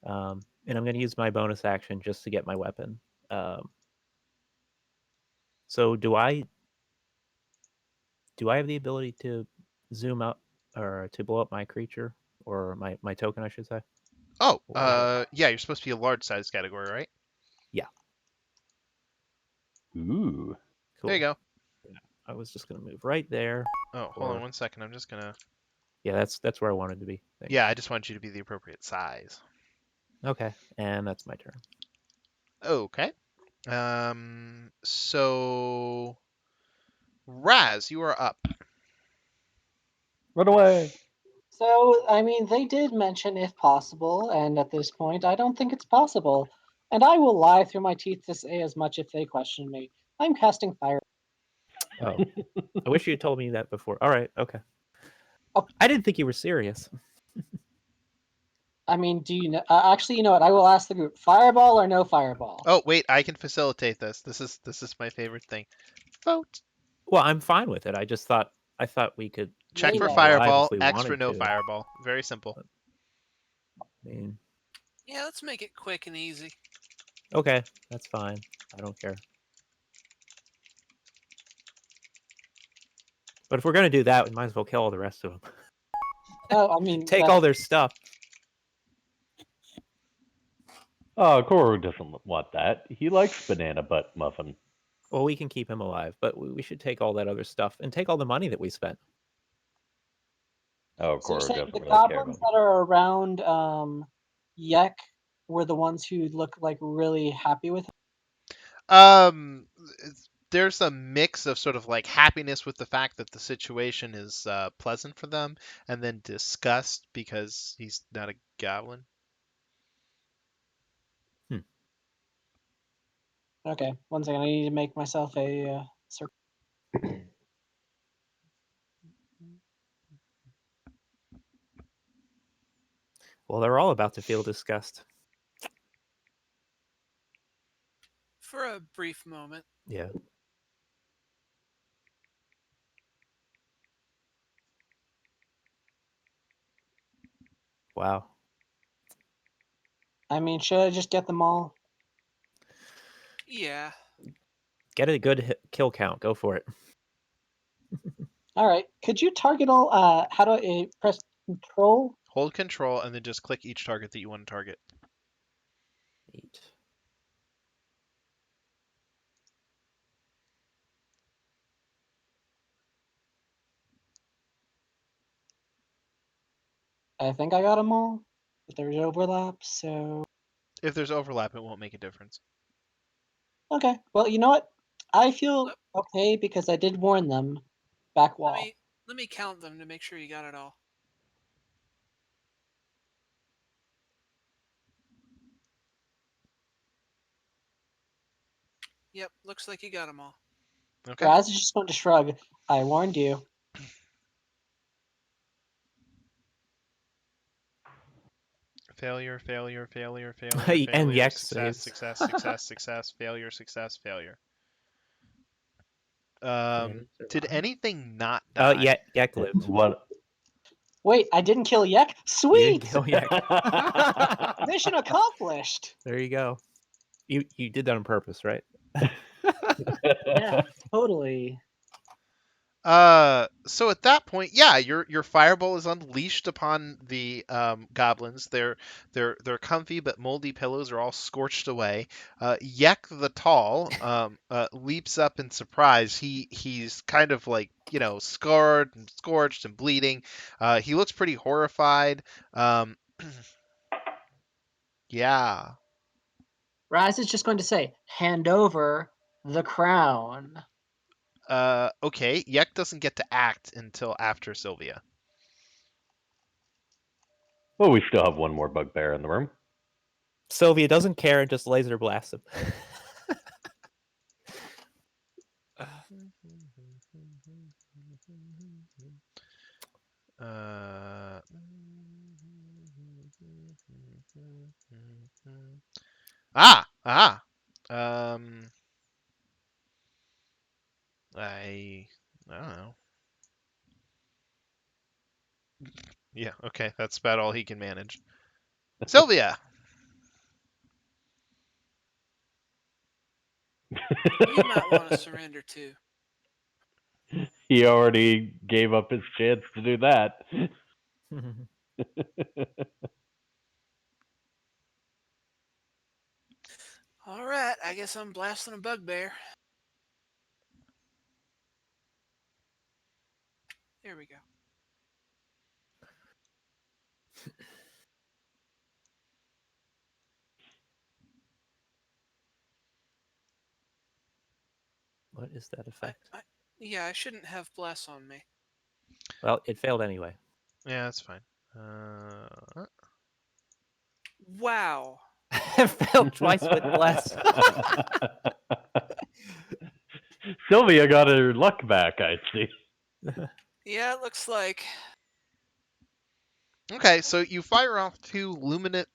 S2: And I'm going to use my bonus action just to get my weapon. So do I have the ability to zoom up or to blow up my creature or my token, I should say?
S1: Oh,
S2: Or-
S1: yeah, you're supposed to be a large size category, right?
S2: Yeah.
S3: Ooh.
S2: Cool.
S1: There you go.
S2: I was just going to move right there.
S1: Oh, hold on 1 second. I'm just gonna.
S2: Yeah, that's where I wanted to be. Thanks.
S1: Yeah, I just want you to be the appropriate size.
S2: Okay, and that's my turn.
S1: Okay. So Raz, you are up.
S3: Run away.
S5: So, I mean, they did mention if possible, and at this point, I don't think it's possible. And I will lie through my teeth to say as much if they question me. I'm casting fire.
S2: Oh, I wish you had told me that before. All right, okay.
S5: Oh.
S2: I didn't think you were serious.
S5: I mean, do you know? Actually, you know what? I will ask the group: fireball or no fireball?
S1: Oh, wait, I can facilitate this. This is my favorite thing. Vote.
S2: Well, I'm fine with it. I thought we could
S1: Check
S2: keep
S1: for
S2: them alive
S1: fireball,
S2: if we
S1: X for
S2: wanted
S1: no
S2: to.
S1: fireball. Very simple.
S2: I mean,
S4: Yeah, let's make it quick and easy.
S2: okay, that's fine. I don't care. But if we're gonna do that, we might as well kill all the rest of them.
S5: Oh, I mean,
S2: Take all their stuff.
S3: Oh, Koru doesn't want that. He likes banana butt muffin.
S2: Well, we can keep him alive, but we should take all that other stuff and take all the money that we spent.
S3: Oh,
S5: So you're
S3: Koru
S5: saying
S3: doesn't
S5: the
S3: really care
S5: goblins
S3: about
S5: that are around Yek were the ones who look like really happy with him?
S1: Um, there's a mix of sort of like happiness with the fact that the situation is pleasant for them, and then disgust because he's not a goblin.
S5: Okay, one second. I need to make myself a circle.
S2: Well, they're all about to feel disgust.
S4: For a brief moment.
S2: Yeah. Wow.
S5: I mean, should I just get them all?
S4: Yeah.
S2: Get a good kill count. Go for it.
S5: All right. Could you target all? How do I press control?
S1: Hold control and then just click each target that you want to target.
S2: 8.
S5: I think I got them all, but there's overlap. So
S1: If there's overlap, it won't make a difference.
S5: okay. Well, you know what? I feel
S4: Let,
S5: okay because I did warn them. Back
S4: let
S5: wall.
S4: me let me count them to make sure you got it all. Yep, looks like you got them all.
S1: Okay.
S5: Raz is just going to shrug. I warned you.
S1: Failure, failure, failure, failure,
S2: And
S1: failure,
S2: Yek
S1: success,
S2: saves.
S1: success, success, success, failure, success, failure.
S2: Can
S1: Did
S2: survive.
S1: anything not
S2: Oh,
S1: die?
S2: Yek lived.
S3: What?
S5: Wait, I didn't kill Yek.
S2: You didn't
S5: Sweet.
S2: kill Yek.
S5: Mission accomplished.
S2: There you go. You did that on purpose, right?
S5: Yeah, totally.
S1: So at that point, yeah, your fireball is unleashed upon the goblins. Their comfy but moldy pillows are all scorched away. Yek the Tall leaps up in surprise. He's kind of like scarred and scorched and bleeding. He looks pretty horrified. Um, yeah.
S5: Raz is just going to say, "Hand over the crown."
S1: Okay. Yek doesn't get to act until after Sylvia.
S3: Well, we still have one more bugbear in the room.
S2: Sylvia doesn't care and just laser blasts him.
S1: Uh, ah. Um, I don't know. Yeah, okay, that's about all he can manage. Sylvia.
S4: You might want to surrender too.
S3: He already gave up his chance to do that.
S4: All right, I guess I'm blasting a bugbear. There we go.
S2: What is that effect?
S4: Yeah, I shouldn't have bless on me.
S2: Well, it failed anyway.
S1: Yeah, that's fine.
S4: Wow.
S2: It failed twice with bless.
S3: Sylvia got her luck back, I see.
S4: Yeah, it looks like.
S1: Okay, so you fire off two luminant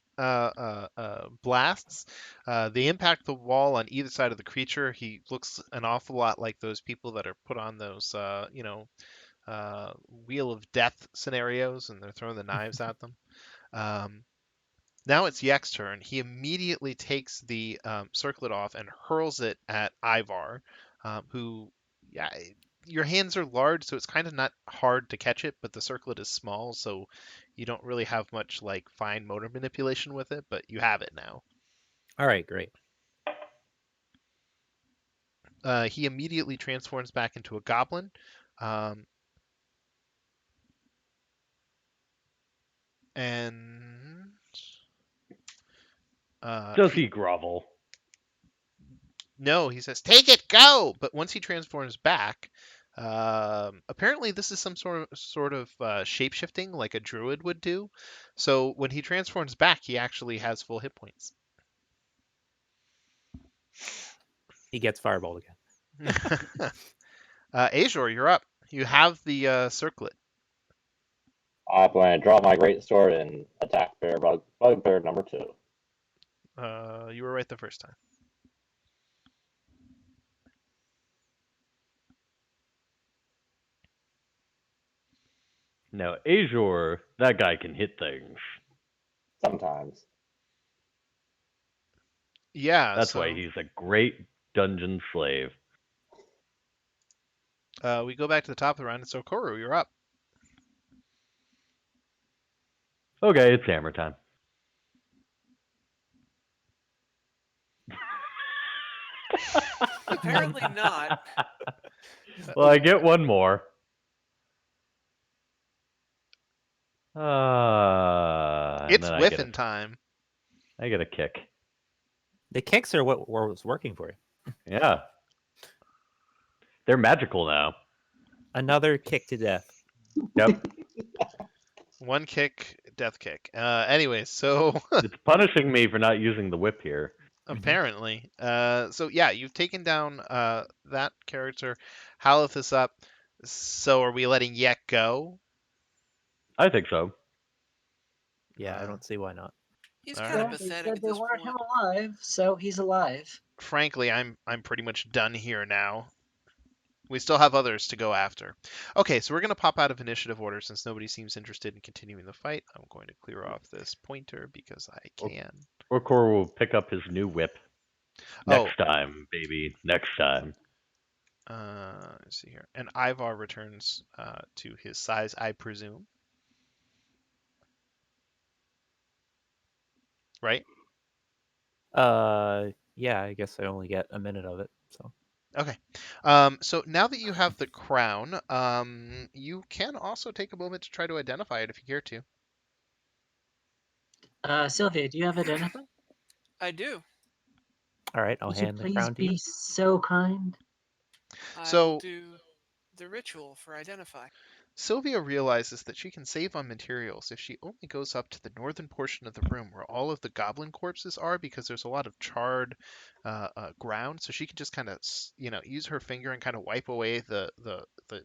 S1: blasts. They impact the wall on either side of the creature. He looks an awful lot like those people that are put on those, Wheel of Death scenarios, and they're throwing the knives at them. Um, Now it's Yek's turn. He immediately takes the circlet off and hurls it at Ivar, who, yeah, your hands are large, so it's kind of not hard to catch it, but the circlet is small, so you don't really have much like fine motor manipulation with it, but you have it now.
S2: All right, great.
S1: He immediately transforms back into a goblin. Um, and
S3: Does he grovel?
S1: No, he says, "Take it, go!" But once he transforms back, apparently this is some sort of shape shifting, like a druid would do. So when he transforms back, he actually has full hit points.
S2: He gets fireballed again.
S1: Azor, you're up. You have the circlet.
S6: I'm going to draw my great sword and attack bugbear number 2.
S1: You were right the first time.
S3: Now, Azor, that guy can hit things.
S6: Sometimes.
S1: Yeah,
S3: That's
S1: so
S3: why he's a great dungeon slave.
S1: we go back to the top of the round. So Koru, you're up.
S3: Okay, it's hammer time.
S4: Apparently not.
S3: Well, I get one more.
S1: It's whiffing time.
S3: I get a kick.
S2: The kicks are what was working for you.
S3: Yeah. They're magical now.
S2: Another kick to death.
S3: Yep.
S1: One kick, death kick. Anyways, so
S3: It's punishing me for not using the whip here.
S1: apparently. So yeah, you've taken down that character. Haleth is up. So are we letting Yek go?
S3: I think so.
S2: Yeah, I don't see why not.
S4: He's
S1: All
S4: kind of
S1: right.
S5: Yeah, they
S4: pathetic
S5: said
S4: at
S5: they
S4: this
S5: wanted
S4: point.
S5: him alive, so he's alive.
S1: Frankly, I'm pretty much done here now. We still have others to go after. Okay, so we're going to pop out of initiative order since nobody seems interested in continuing the fight. I'm going to clear off this pointer because I can.
S3: Orkor will pick up his new whip. Next time, baby. Next time.
S1: Let's see here. And Ivar returns to his size, I presume. Right?
S2: Yeah, I guess I only get a minute of it. So
S1: Okay. So now that you have the crown, you can also take a moment to try to identify it if you care to.
S5: Sylvia, do you have identify?
S4: I do.
S2: all right, I'll
S5: Would you
S2: hand the
S5: please
S2: crown to you.
S5: be so kind?
S4: I'll
S1: So
S4: do the ritual for identify.
S1: Sylvia realizes that she can save on materials if she only goes up to the northern portion of the room where all of the goblin corpses are, because there's a lot of charred ground. So she can just kind of, use her finger and kind of wipe away the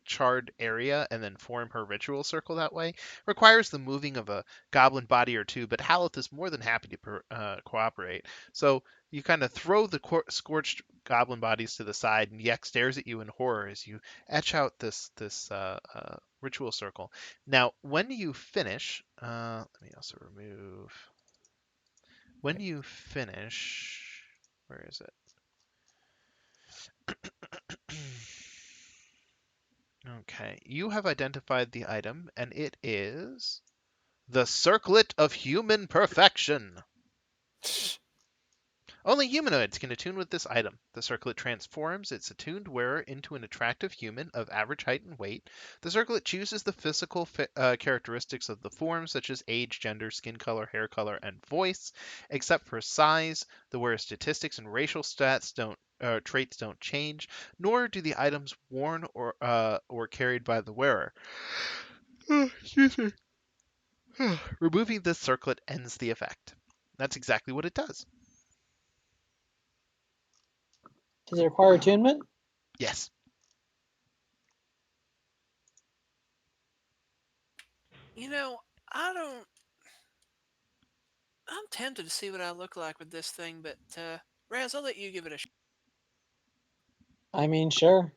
S1: charred area and then form her ritual circle that way. Requires the moving of a goblin body or two, but Haleth is more than happy to cooperate. So you kind of throw the scorched goblin bodies to the side, and Yek stares at you in horror as you etch out this ritual circle. Now, when you finish, let me also remove. When you finish, where is it? Okay, you have identified the item, and it is the Circlet of Human Perfection. Only humanoids can attune with this item. The circlet transforms its attuned wearer into an attractive human of average height and weight. The circlet chooses the physical characteristics of the form, such as age, gender, skin color, hair color, and voice. Except for size, the wearer's statistics and racial stats don't traits don't change, nor do the items worn or carried by the wearer. Excuse me. Removing this circlet ends the effect. That's exactly what it does.
S5: Does it require attunement?
S1: Yes.
S4: You know, I don't. I'm tempted to see what I look like with this thing, but Raz, I'll let you give it a shot.
S5: I mean, sure.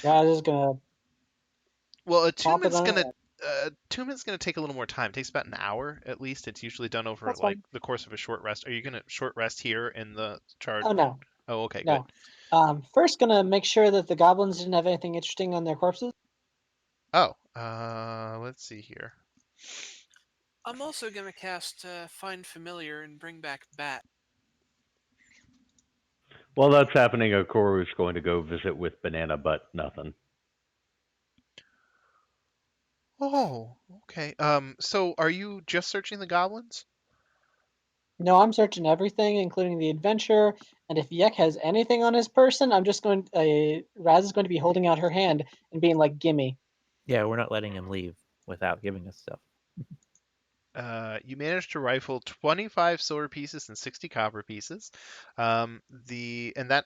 S5: Raz is gonna
S1: Well,
S5: pop it on her head.
S1: attunement's gonna take a little more time. It takes about an hour at least. It's usually done over
S5: That's
S1: like
S5: fine.
S1: the course of a short rest. Are you gonna short rest here in the charge?
S5: Oh no,
S1: Oh, okay, good.
S5: no. First, gonna make sure that the goblins didn't have anything interesting on their corpses.
S1: Oh, let's see here.
S4: I'm also gonna cast Find Familiar and bring back Bat.
S3: While that's happening, Okoru's going to go visit with Banana, but nothing.
S1: Oh, okay. So are you just searching the goblins?
S5: No, I'm searching everything, including the adventure. And if Yek has anything on his person, I'm just going. Raz is going to be holding out her hand and being like, "Gimme."
S2: Yeah, we're not letting him leave without giving us stuff.
S1: You managed to rifle 25 silver pieces and 60 copper pieces. And that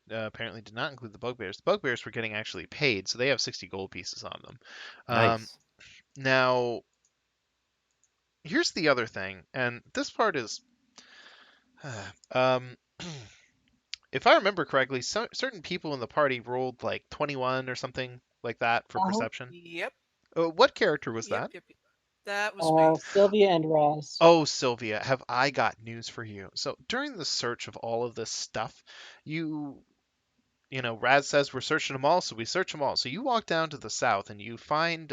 S1: apparently did not include the bugbears. The bugbears were getting actually paid, so they have 60 gold pieces on them.
S2: Nice.
S1: Now, here's the other thing, and this part is, um, if I remember correctly, certain people in the party rolled like 21 or something like that for
S5: Uh-huh.
S1: perception.
S4: Yep,
S1: What character was
S4: yep,
S1: that?
S4: yep, yep. That was me.
S5: Sylvia and Raz.
S1: Oh, Sylvia, have I got news for you? So during the search of all of this stuff, Raz says we're searching them all, so we search them all. So you walk down to the south and you find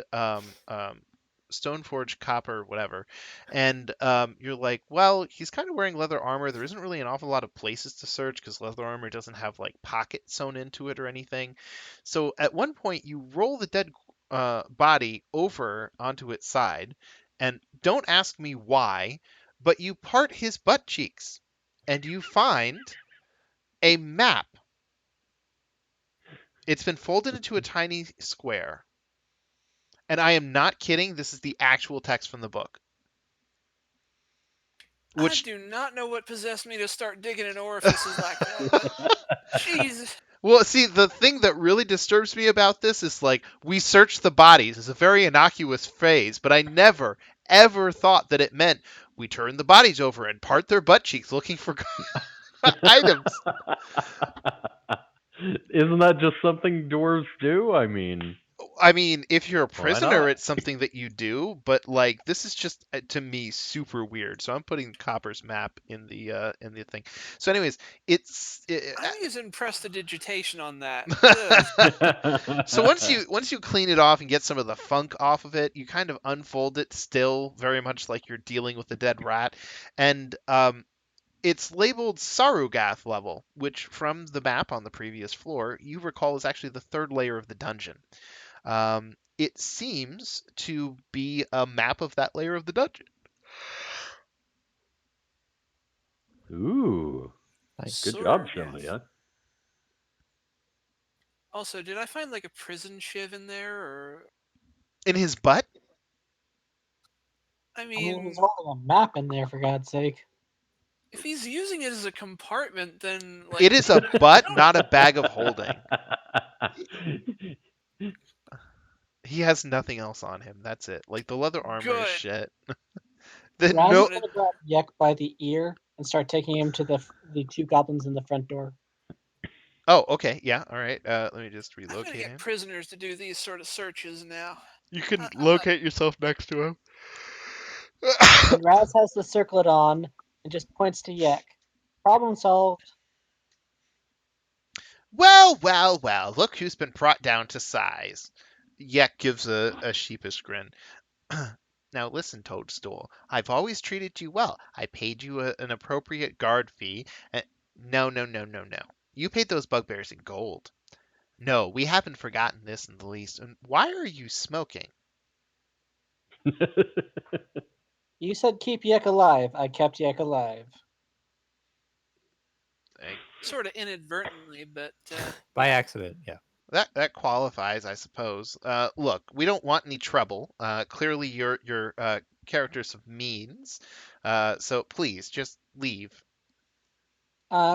S1: Stoneforge, copper, whatever, and you're like, well, he's kind of wearing leather armor. There isn't really an awful lot of places to search because leather armor doesn't have like pockets sewn into it or anything. So at one point, you roll the dead body over onto its side, and don't ask me why, but you part his butt cheeks, and you find a map. It's been folded into a tiny square. And I am not kidding. This is the actual text from the book.
S4: I
S1: Which,
S4: do not know what possessed me to start digging in orifices like that, but jeez.
S1: well, see, the thing that really disturbs me about this is like, we search the bodies. It's a very innocuous phrase, but I never, ever thought that it meant we turn the bodies over and part their butt cheeks looking for items.
S3: Isn't that just something dwarves do? I mean,
S1: I mean, if you're a
S3: why
S1: prisoner,
S3: not?
S1: it's something that you do, but like this is just to me super weird. So I'm putting Copper's map in the thing. So, anyways,
S4: I'm using prestidigitation on that. Ugh.
S1: so once you clean it off and get some of the funk off of it, you kind of unfold it, still very much like you're dealing with a dead rat, and it's labeled Sarugath level, which from the map on the previous floor you recall is actually the third layer of the dungeon. It seems to be a map of that layer of the dungeon.
S3: Ooh,
S2: Nice.
S3: good job,
S4: Sorg.
S3: Sylvia.
S4: Also, did I find like a prison shiv in there, or
S1: In his butt?
S4: I
S5: I mean, he's
S4: mean,
S5: holding a map in there, for God's sake.
S4: if he's using it as a compartment, then like
S1: It is a
S4: I
S1: butt,
S4: don't.
S1: not a bag of holding. He has nothing else on him. That's it. Like the leather armor is
S4: Good.
S1: shit.
S5: Raz
S1: No.
S5: is going to grab Yek by the ear and start taking him to the two goblins in the front door.
S1: Oh, okay. Yeah. All right. Let me just
S4: I'm gonna
S1: relocate
S4: get
S1: him.
S4: prisoners to do these sort of searches now.
S1: You can
S4: I'm not.
S1: locate yourself next to him.
S5: And Raz has the circlet on and just points to Yek. Problem solved.
S1: Well, well, well. Look who's been brought down to size. Yek gives a sheepish grin. Now listen, Toadstool. I've always treated you well. I paid you an appropriate guard fee. And... No, no, no, no, no. You paid those bugbears in gold. No, we haven't forgotten this in the least. And why are you smoking?
S5: You said keep Yek alive. I kept Yek alive.
S4: Sort of inadvertently, but
S2: By
S4: yeah.
S2: accident, yeah.
S1: That qualifies, I suppose. Look, we don't want any trouble. Clearly, your character's of means. So please just leave.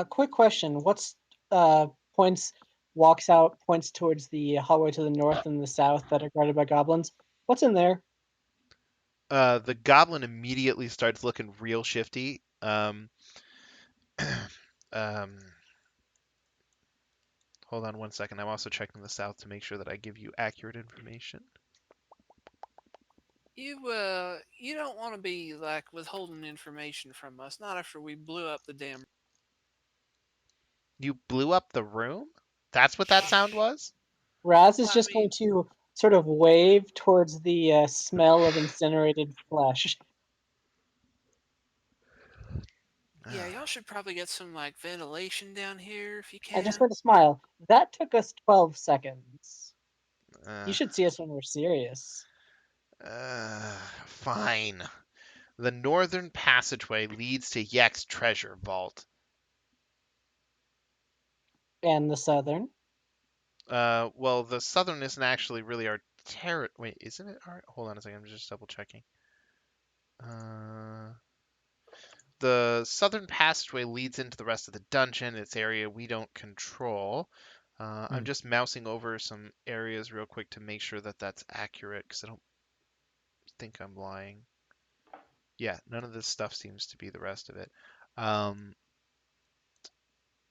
S5: Quick question. What's points walks out, points towards the hallway to the north and the south that are guarded by goblins. What's in there?
S1: The goblin immediately starts looking real shifty. Um, hold on one second. I'm also checking the south to make sure that I give you accurate information.
S4: You don't want to be like withholding information from us. Not after we blew up the damn.
S1: You blew up the room? That's what that sound was?
S5: Raz is
S4: I
S5: just
S4: mean,
S5: going to sort of wave towards the smell of incinerated flesh.
S4: yeah, y'all should probably get some like ventilation down here if you
S5: I just
S4: can.
S5: heard a smile. That took us 12 seconds. You
S1: Uh,
S5: should see us when we're serious.
S1: Fine. The northern passageway leads to Yek's treasure vault.
S5: And the southern.
S1: Well, the southern isn't actually really our Wait, isn't it? All right, hold on a second. I'm just double checking. The southern passageway leads into the rest of the dungeon. It's area we don't control. I'm just mousing over some areas real quick to make sure that that's accurate because I don't think I'm lying. Yeah, none of this stuff seems to be the rest of it.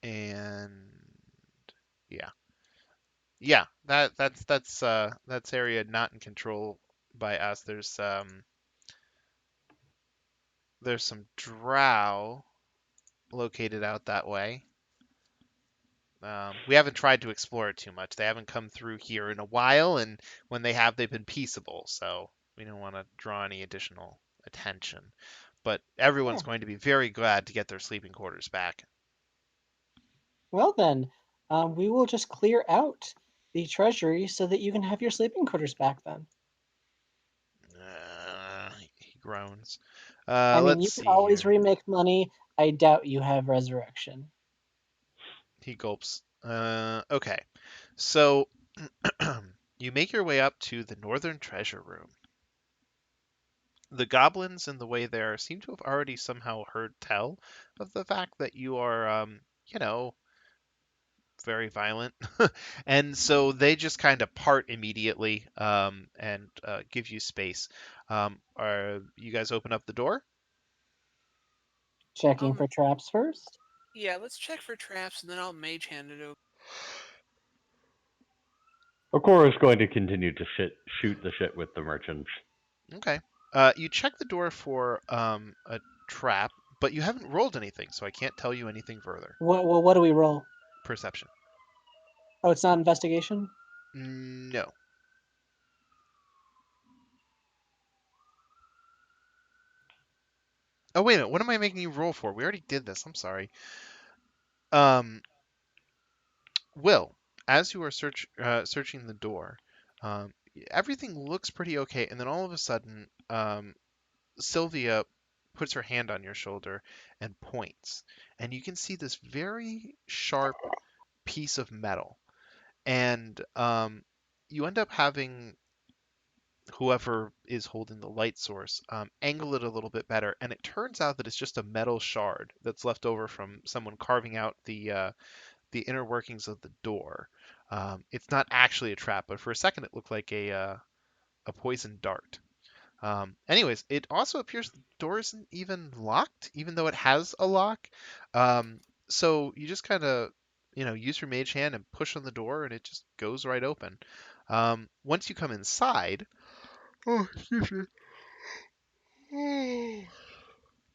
S1: And yeah, yeah, that's area not in control by us. There's some drow located out that way. We haven't tried to explore it too much. They haven't come through here in a while, and when they have, they've been peaceable. So we don't want to draw any additional attention. But everyone's
S5: Yeah.
S1: going to be very glad to get their sleeping quarters back.
S5: Well then, we will just clear out the treasury so that you can have your sleeping quarters back then.
S1: He groans.
S5: I mean,
S1: Let's
S5: you can
S1: see
S5: always
S1: here.
S5: remake money. I doubt you have resurrection.
S1: He gulps. Okay. So you make your way up to the northern treasure room. The goblins in the way there seem to have already somehow heard tell of the fact that you are, you know, very violent. And so they just kind of part immediately and give you space. Are you guys open up the door?
S5: Checking for traps first.
S4: Yeah, let's check for traps and then I'll mage hand it over.
S3: Okora is going to continue to shoot the shit with the merchants.
S1: Okay. You check the door for a trap, but you haven't rolled anything, so I can't tell you anything further.
S5: What do we roll?
S1: Perception.
S5: Oh, it's not investigation?
S1: No. Oh, wait a minute. What am I making you roll for? We already did this. I'm sorry. Um, Will, as you are searching the door, um, everything looks pretty okay, and then all of a sudden, Sylvia puts her hand on your shoulder and points, and you can see this very sharp piece of metal, and you end up having whoever is holding the light source angle it a little bit better, and it turns out that it's just a metal shard that's left over from someone carving out the inner workings of the door. It's not actually a trap, but for a second it looked like a poison dart. Anyways, it also appears the door isn't even locked, even though it has a lock. So you just kind of, use your mage hand and push on the door, and it just goes right open. Once you come inside, oh, excuse me,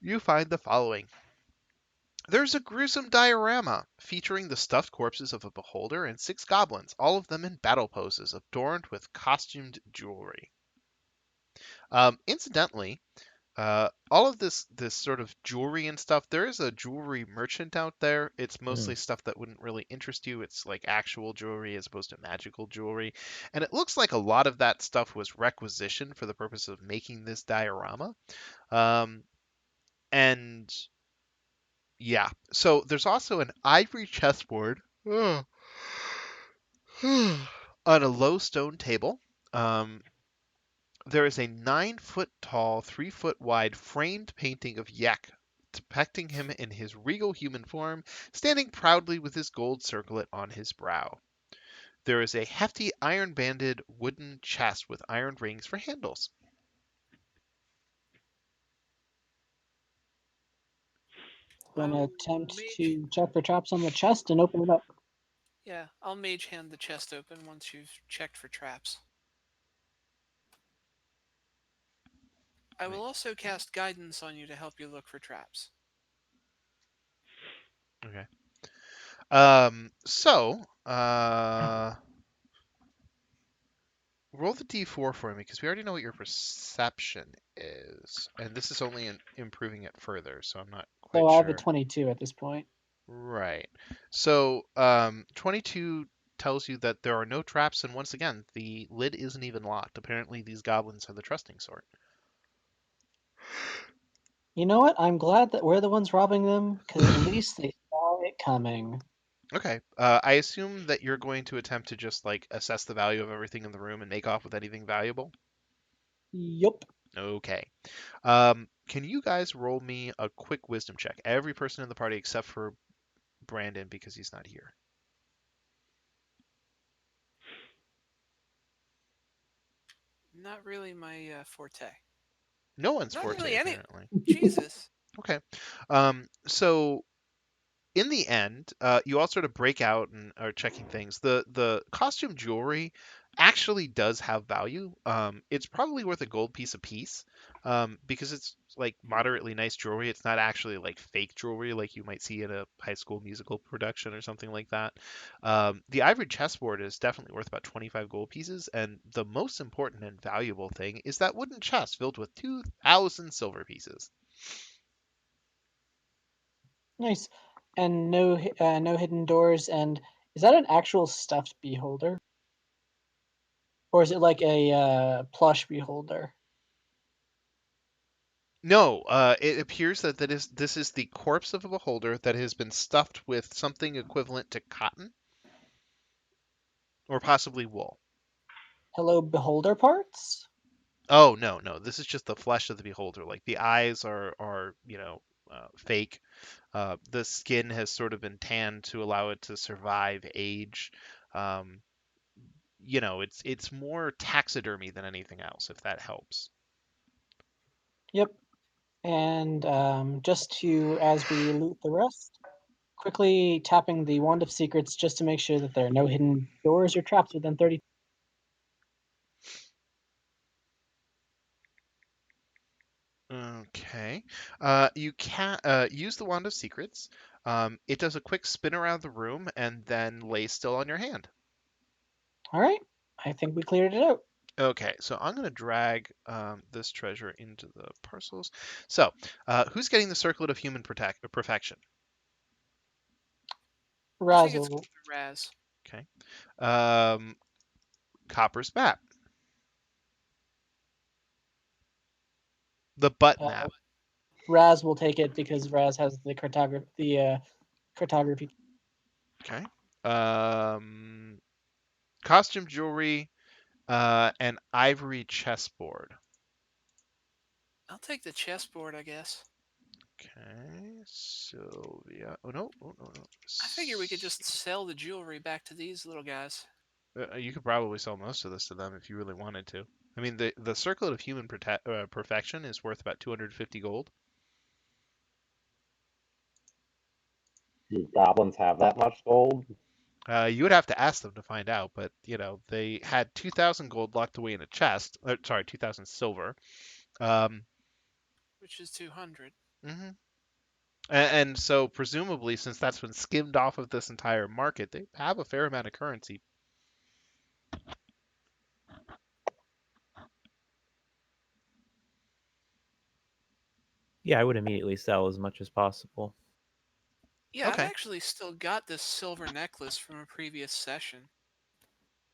S1: you find the following. There's a gruesome diorama featuring the stuffed corpses of a beholder and 6 goblins, all of them in battle poses, adorned with costumed jewelry. Incidentally, all of this sort of jewelry and stuff, there is a jewelry merchant out there. It's mostly stuff that wouldn't really interest you. It's like actual jewelry as opposed to magical jewelry. And it looks like a lot of that stuff was requisitioned for the purpose of making this diorama. And yeah, so there's also an ivory chessboard on a low stone table. There is a 9-foot tall, 3-foot wide framed painting of Yek, depicting him in his regal human form, standing proudly with his gold circlet on his brow. There is a hefty iron banded wooden chest with iron rings for handles.
S5: Going to
S4: I'll
S5: attempt
S4: mage.
S5: to check for traps on the chest and open it up.
S4: Yeah, I'll mage hand the chest open once you've checked for traps. I will also cast guidance on you to help you look for traps.
S1: Okay. So, roll the d4 for me because we already know what your perception is, and this is only improving it further, so I'm not
S5: So
S1: quite
S5: I have a
S1: sure.
S5: 22 at this point.
S1: Right. So, 22 tells you that there are no traps, and once again, the lid isn't even locked. Apparently, these goblins are the trusting sort.
S5: You know what? I'm glad that we're the ones robbing them, because at least they saw it coming.
S1: Okay. I assume that you're going to attempt to just like assess the value of everything in the room and make off with anything valuable.
S5: Yup.
S1: Okay. Can you guys roll me a quick wisdom check? Every person in the party except for Brandon because he's not here.
S4: Not really my forte.
S1: No one's
S4: Not
S1: forte
S4: really any.
S1: apparently.
S4: Jesus.
S1: Okay. So in the end, you all sort of break out and are checking things. The costume jewelry actually does have value. It's probably worth a gold piece a piece, because it's like moderately nice jewelry. It's not actually like fake jewelry like you might see in a High School Musical production or something like that. The ivory chessboard is definitely worth about 25 gold pieces, and the most important and valuable thing is that wooden chest filled with 2,000 silver pieces.
S5: Nice. And no hidden doors. And is that an actual stuffed beholder? Or is it like a plush beholder?
S1: No, it appears that this is the corpse of a beholder that has been stuffed with something equivalent to cotton or possibly wool.
S5: Hello, beholder parts?
S1: Oh, no, no, this is just the flesh of the beholder. Like the eyes are fake. The skin has sort of been tanned to allow it to survive age. Um, it's more taxidermy than anything else, if that helps.
S5: Yep. And just to, as we loot the rest, quickly tapping the Wand of Secrets just to make sure that there are no hidden doors or traps within 30.
S1: Okay. You can use the Wand of Secrets. It does a quick spin around the room and then lays still on your hand.
S5: All right. I think we cleared it out.
S1: Okay, so I'm going to drag this treasure into the parcels. So, who's getting the Circlet of Human Perfection?
S4: I think it's
S5: Razzle.
S4: Raz.
S1: Okay. Um, Copper's Map. The Butt
S5: Uh,
S1: Map.
S5: Raz will take it because Raz has the cartography.
S1: Okay. Um, Costume Jewelry and Ivory Chessboard.
S4: I'll take the chessboard, I guess.
S1: Okay, Sylvia. Oh no, oh no, no.
S4: I figure we could just sell the jewelry back to these little guys.
S1: You could probably sell most of this to them if you really wanted to. I mean, the Circlet of Human Perfection is worth about 250 gold.
S6: Do goblins have that much gold?
S1: You would have to ask them to find out, but they had 2,000 gold locked away in a chest. Sorry, 2,000 silver. Um,
S4: Which is 200.
S1: mhm. And so presumably, since that's been skimmed off of this entire market, they have a fair amount of currency.
S2: Yeah, I would immediately sell as much as possible.
S4: Yeah, I've
S1: Okay.
S4: actually still got this silver necklace from a previous session.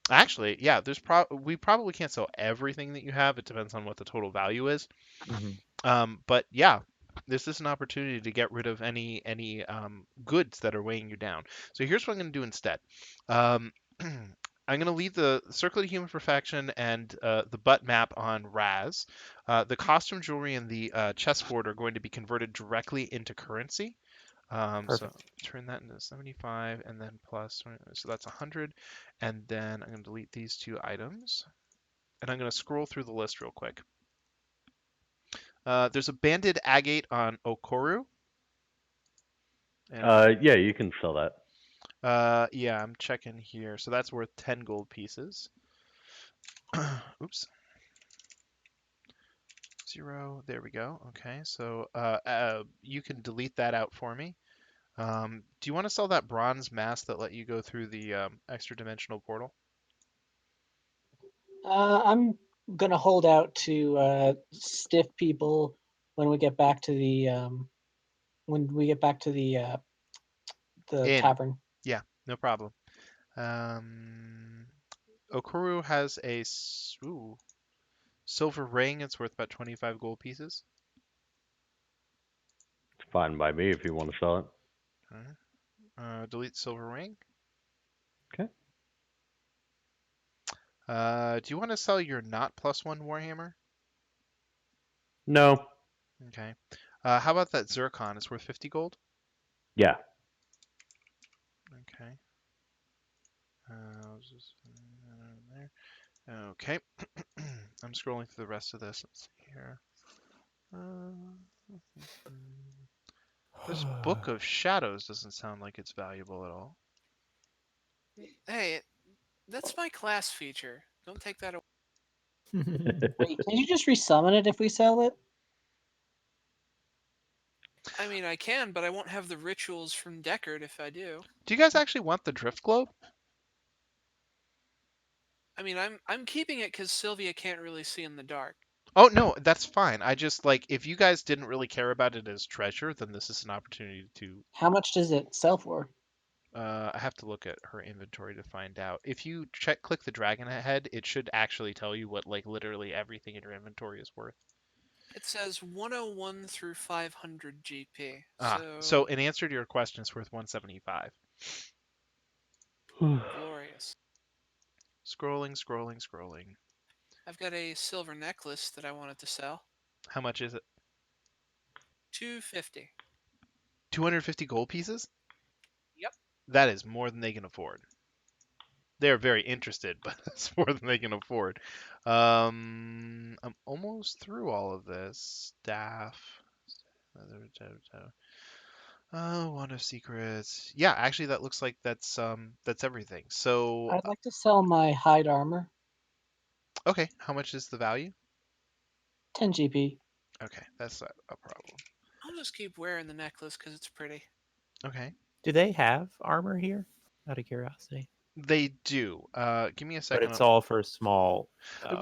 S1: Actually, yeah, we probably can't sell everything that you have. It depends on what the total value is.
S2: Hmm.
S1: But yeah, this is an opportunity to get rid of any goods that are weighing you down. So here's what I'm going to do instead. Um, I'm going to leave the Circle of Human Perfection and the butt map on Raz. The costume jewelry and the chessboard are going to be converted directly into currency. So
S2: Perfect.
S1: turn that into 75 and then plus, so that's 100. And then I'm going to delete these two items. And I'm going to scroll through the list real quick. There's a banded agate on Okoru. And
S3: Yeah, you can sell that.
S1: yeah, I'm checking here. So that's worth 10 gold pieces. Oops. 0. There we go. Okay, so you can delete that out for me. Do you want to sell that bronze mask that let you go through the extra dimensional portal?
S5: I'm gonna hold out to stiff people when we get back to the
S1: In.
S5: tavern.
S1: Yeah, no problem. Okuru has a silver ring. It's worth about 25 gold pieces.
S3: It's fine by me if you want to sell it.
S1: Delete silver ring.
S3: Okay.
S1: Do you want to sell your not +1 Warhammer?
S3: No.
S1: Okay. How about that Zircon? It's worth 50 gold.
S3: Yeah.
S1: Okay. There. Okay. I'm scrolling through the rest of this. Let's see here. This Book of Shadows doesn't sound like it's valuable at all.
S4: Hey, that's my class feature. Don't take that away.
S5: Wait, can you just resummon it if we sell it?
S4: I mean, I can, but I won't have the rituals from Deckard if I do.
S1: Do you guys actually want the Drift Globe?
S4: I mean, I'm keeping it because Sylvia can't really see in the dark.
S1: Oh no, that's fine. I just like if you guys didn't really care about it as treasure, then this is an opportunity to.
S5: How much does it sell for?
S1: I have to look at her inventory to find out. If you click the dragon head, it should actually tell you what like literally everything in your inventory is worth.
S4: It says 101 through 500 GP.
S1: So in answer to your question, it's worth 175.
S4: Glorious.
S1: Scrolling.
S4: I've got a silver necklace that I wanted to sell.
S1: How much is it?
S4: 250.
S1: 250 gold pieces?
S4: Yep.
S1: That is more than they can afford. They're very interested, but that's more than they can afford. I'm almost through all of this. Staff. Wand of Secrets. Yeah, actually, that looks like that's everything. So,
S5: I'd like to sell my hide armor.
S1: okay, how much is the value?
S5: 10 GP.
S1: Okay, that's not a problem.
S4: I'll just keep wearing the necklace because it's pretty.
S1: Okay,
S2: Do they have armor here? Out of curiosity.
S1: they do. Give me a
S2: But
S1: second.
S2: it's all for small.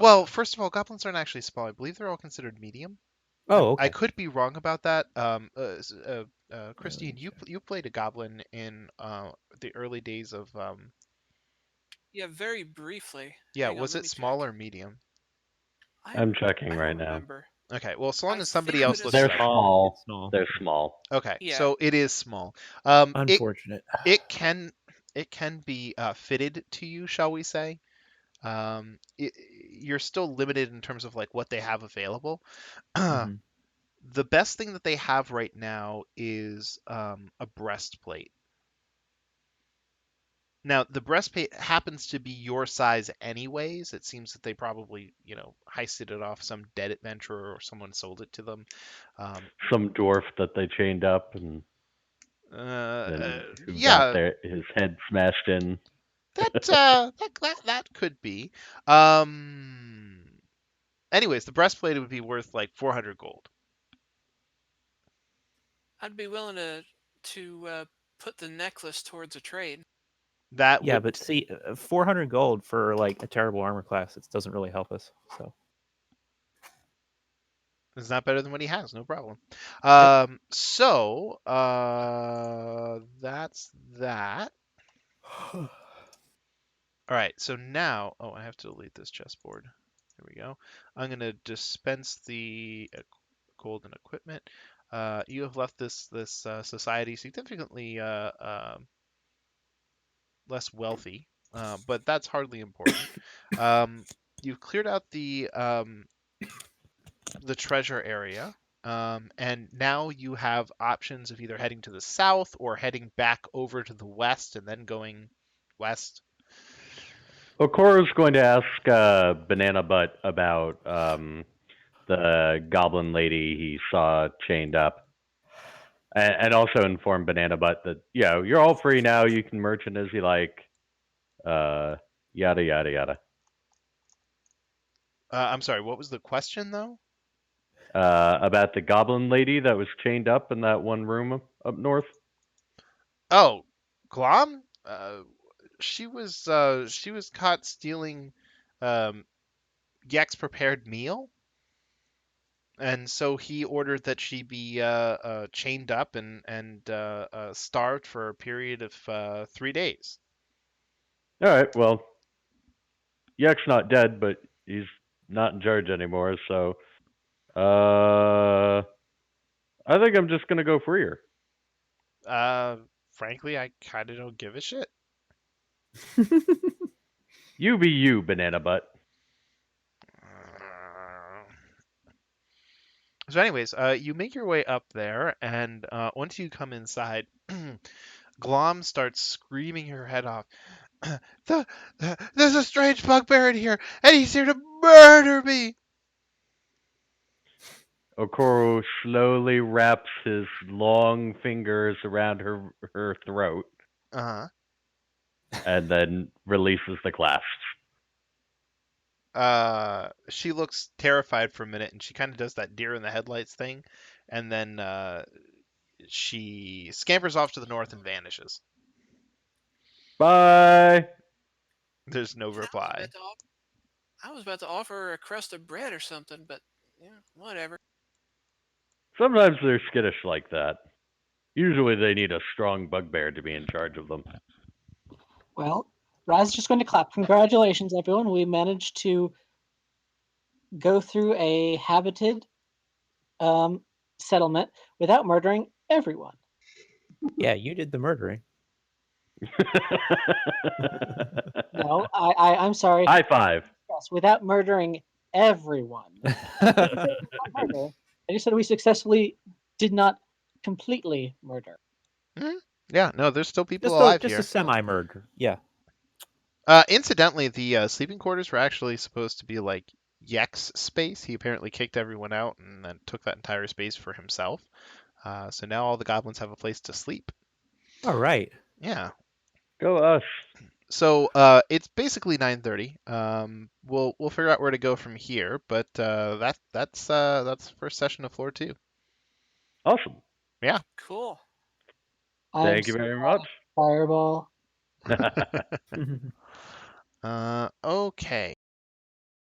S1: Well, first of all, goblins aren't actually small. I believe they're all considered medium.
S2: Oh,
S1: I
S2: okay.
S1: could be wrong about that. Christine, you played a goblin in the early days of
S4: Yeah, very briefly.
S1: yeah.
S4: Hang on,
S1: Was
S4: let
S1: it
S4: me
S1: small
S4: check.
S1: or medium?
S3: I'm checking
S4: I
S3: right
S4: don't
S3: now.
S4: remember.
S1: Okay, well, so long
S4: I
S1: as somebody
S4: think of
S1: else
S4: it as
S1: looks
S3: They're
S1: it up.
S3: small.
S2: It's small.
S3: They're small.
S1: Okay,
S4: Yeah.
S1: so it is small.
S2: Unfortunate.
S1: It can be fitted to you, shall we say? You're still limited in terms of like what they have available.
S2: Mhm.
S1: The best thing that they have right now is a breastplate. Now, the breastplate happens to be your size anyways. It seems that they probably, heisted it off some dead adventurer or someone sold it to them.
S3: Some dwarf that they chained up and
S1: Uh,
S3: then who got
S1: yeah,
S3: his head smashed in.
S1: that could be. Um, Anyways, the breastplate would be worth like 400 gold.
S4: I'd be willing to put the necklace towards a trade.
S1: That
S2: Yeah,
S1: would
S2: but see, 400 gold for like a terrible armor class, it doesn't really help us. So
S1: It's not better than what he has, no problem.
S2: Yep.
S1: So that's that. All right, so now, oh, I have to delete this chessboard. There we go. I'm gonna dispense the golden equipment. You have left this society significantly less wealthy, but that's hardly important. You've cleared out the treasure area, and now you have options of either heading to the south or heading back over to the west and then going west.
S3: Okoro's going to ask Banana Butt about the goblin lady he saw chained up. And also inform Banana Butt that, you're all free now. You can merchant as you like. Yada, yada, yada.
S1: I'm sorry, what was the question though?
S3: About the goblin lady that was chained up in that one room up north.
S1: Oh, Glom? She was caught stealing Yak's prepared meal, and so he ordered that she be chained up and starved for a period of 3 days.
S3: All right, well, Yak's not dead, but he's not in charge anymore, so I think I'm just gonna go freer.
S1: Frankly, I kind of don't give a shit.
S3: You be you, Banana Butt.
S1: So, anyways, you make your way up there, and once you come inside, Glom starts screaming her head off. There's a strange bugbear in here, and he's here to murder me.
S3: Okoro slowly wraps his long fingers around her throat
S1: Uh
S3: and then releases the clasps.
S1: huh. She looks terrified for a minute, and she kind of does that deer in the headlights thing, and then she scampers off to the north and vanishes.
S3: Bye.
S1: There's no reply.
S4: I was about to offer her a crust of bread or something, but yeah, whatever.
S3: Sometimes they're skittish like that. Usually they need a strong bugbear to be in charge of them.
S5: Well, Raz is just going to clap. Congratulations, everyone. We managed to go through a habited settlement without murdering everyone.
S2: Yeah, you did the murdering.
S5: No, I'm sorry.
S3: High five.
S5: Yes, without murdering everyone. Not murder. I just said we successfully did not completely murder.
S1: Yeah, no, there's still people
S2: just
S1: alive
S2: a
S1: here.
S2: semi-murder. Yeah.
S1: Incidentally, the sleeping quarters were actually supposed to be like Yek's space. He apparently kicked everyone out and then took that entire space for himself. So now all the goblins have a place to sleep.
S2: All right.
S1: Yeah.
S3: Go us.
S1: So it's basically 9:30. We'll figure out where to go from here, but that's the first session of floor 2.
S3: Awesome.
S1: Yeah.
S4: Cool.
S3: Thank you very much.
S5: Fireball.
S1: Okay.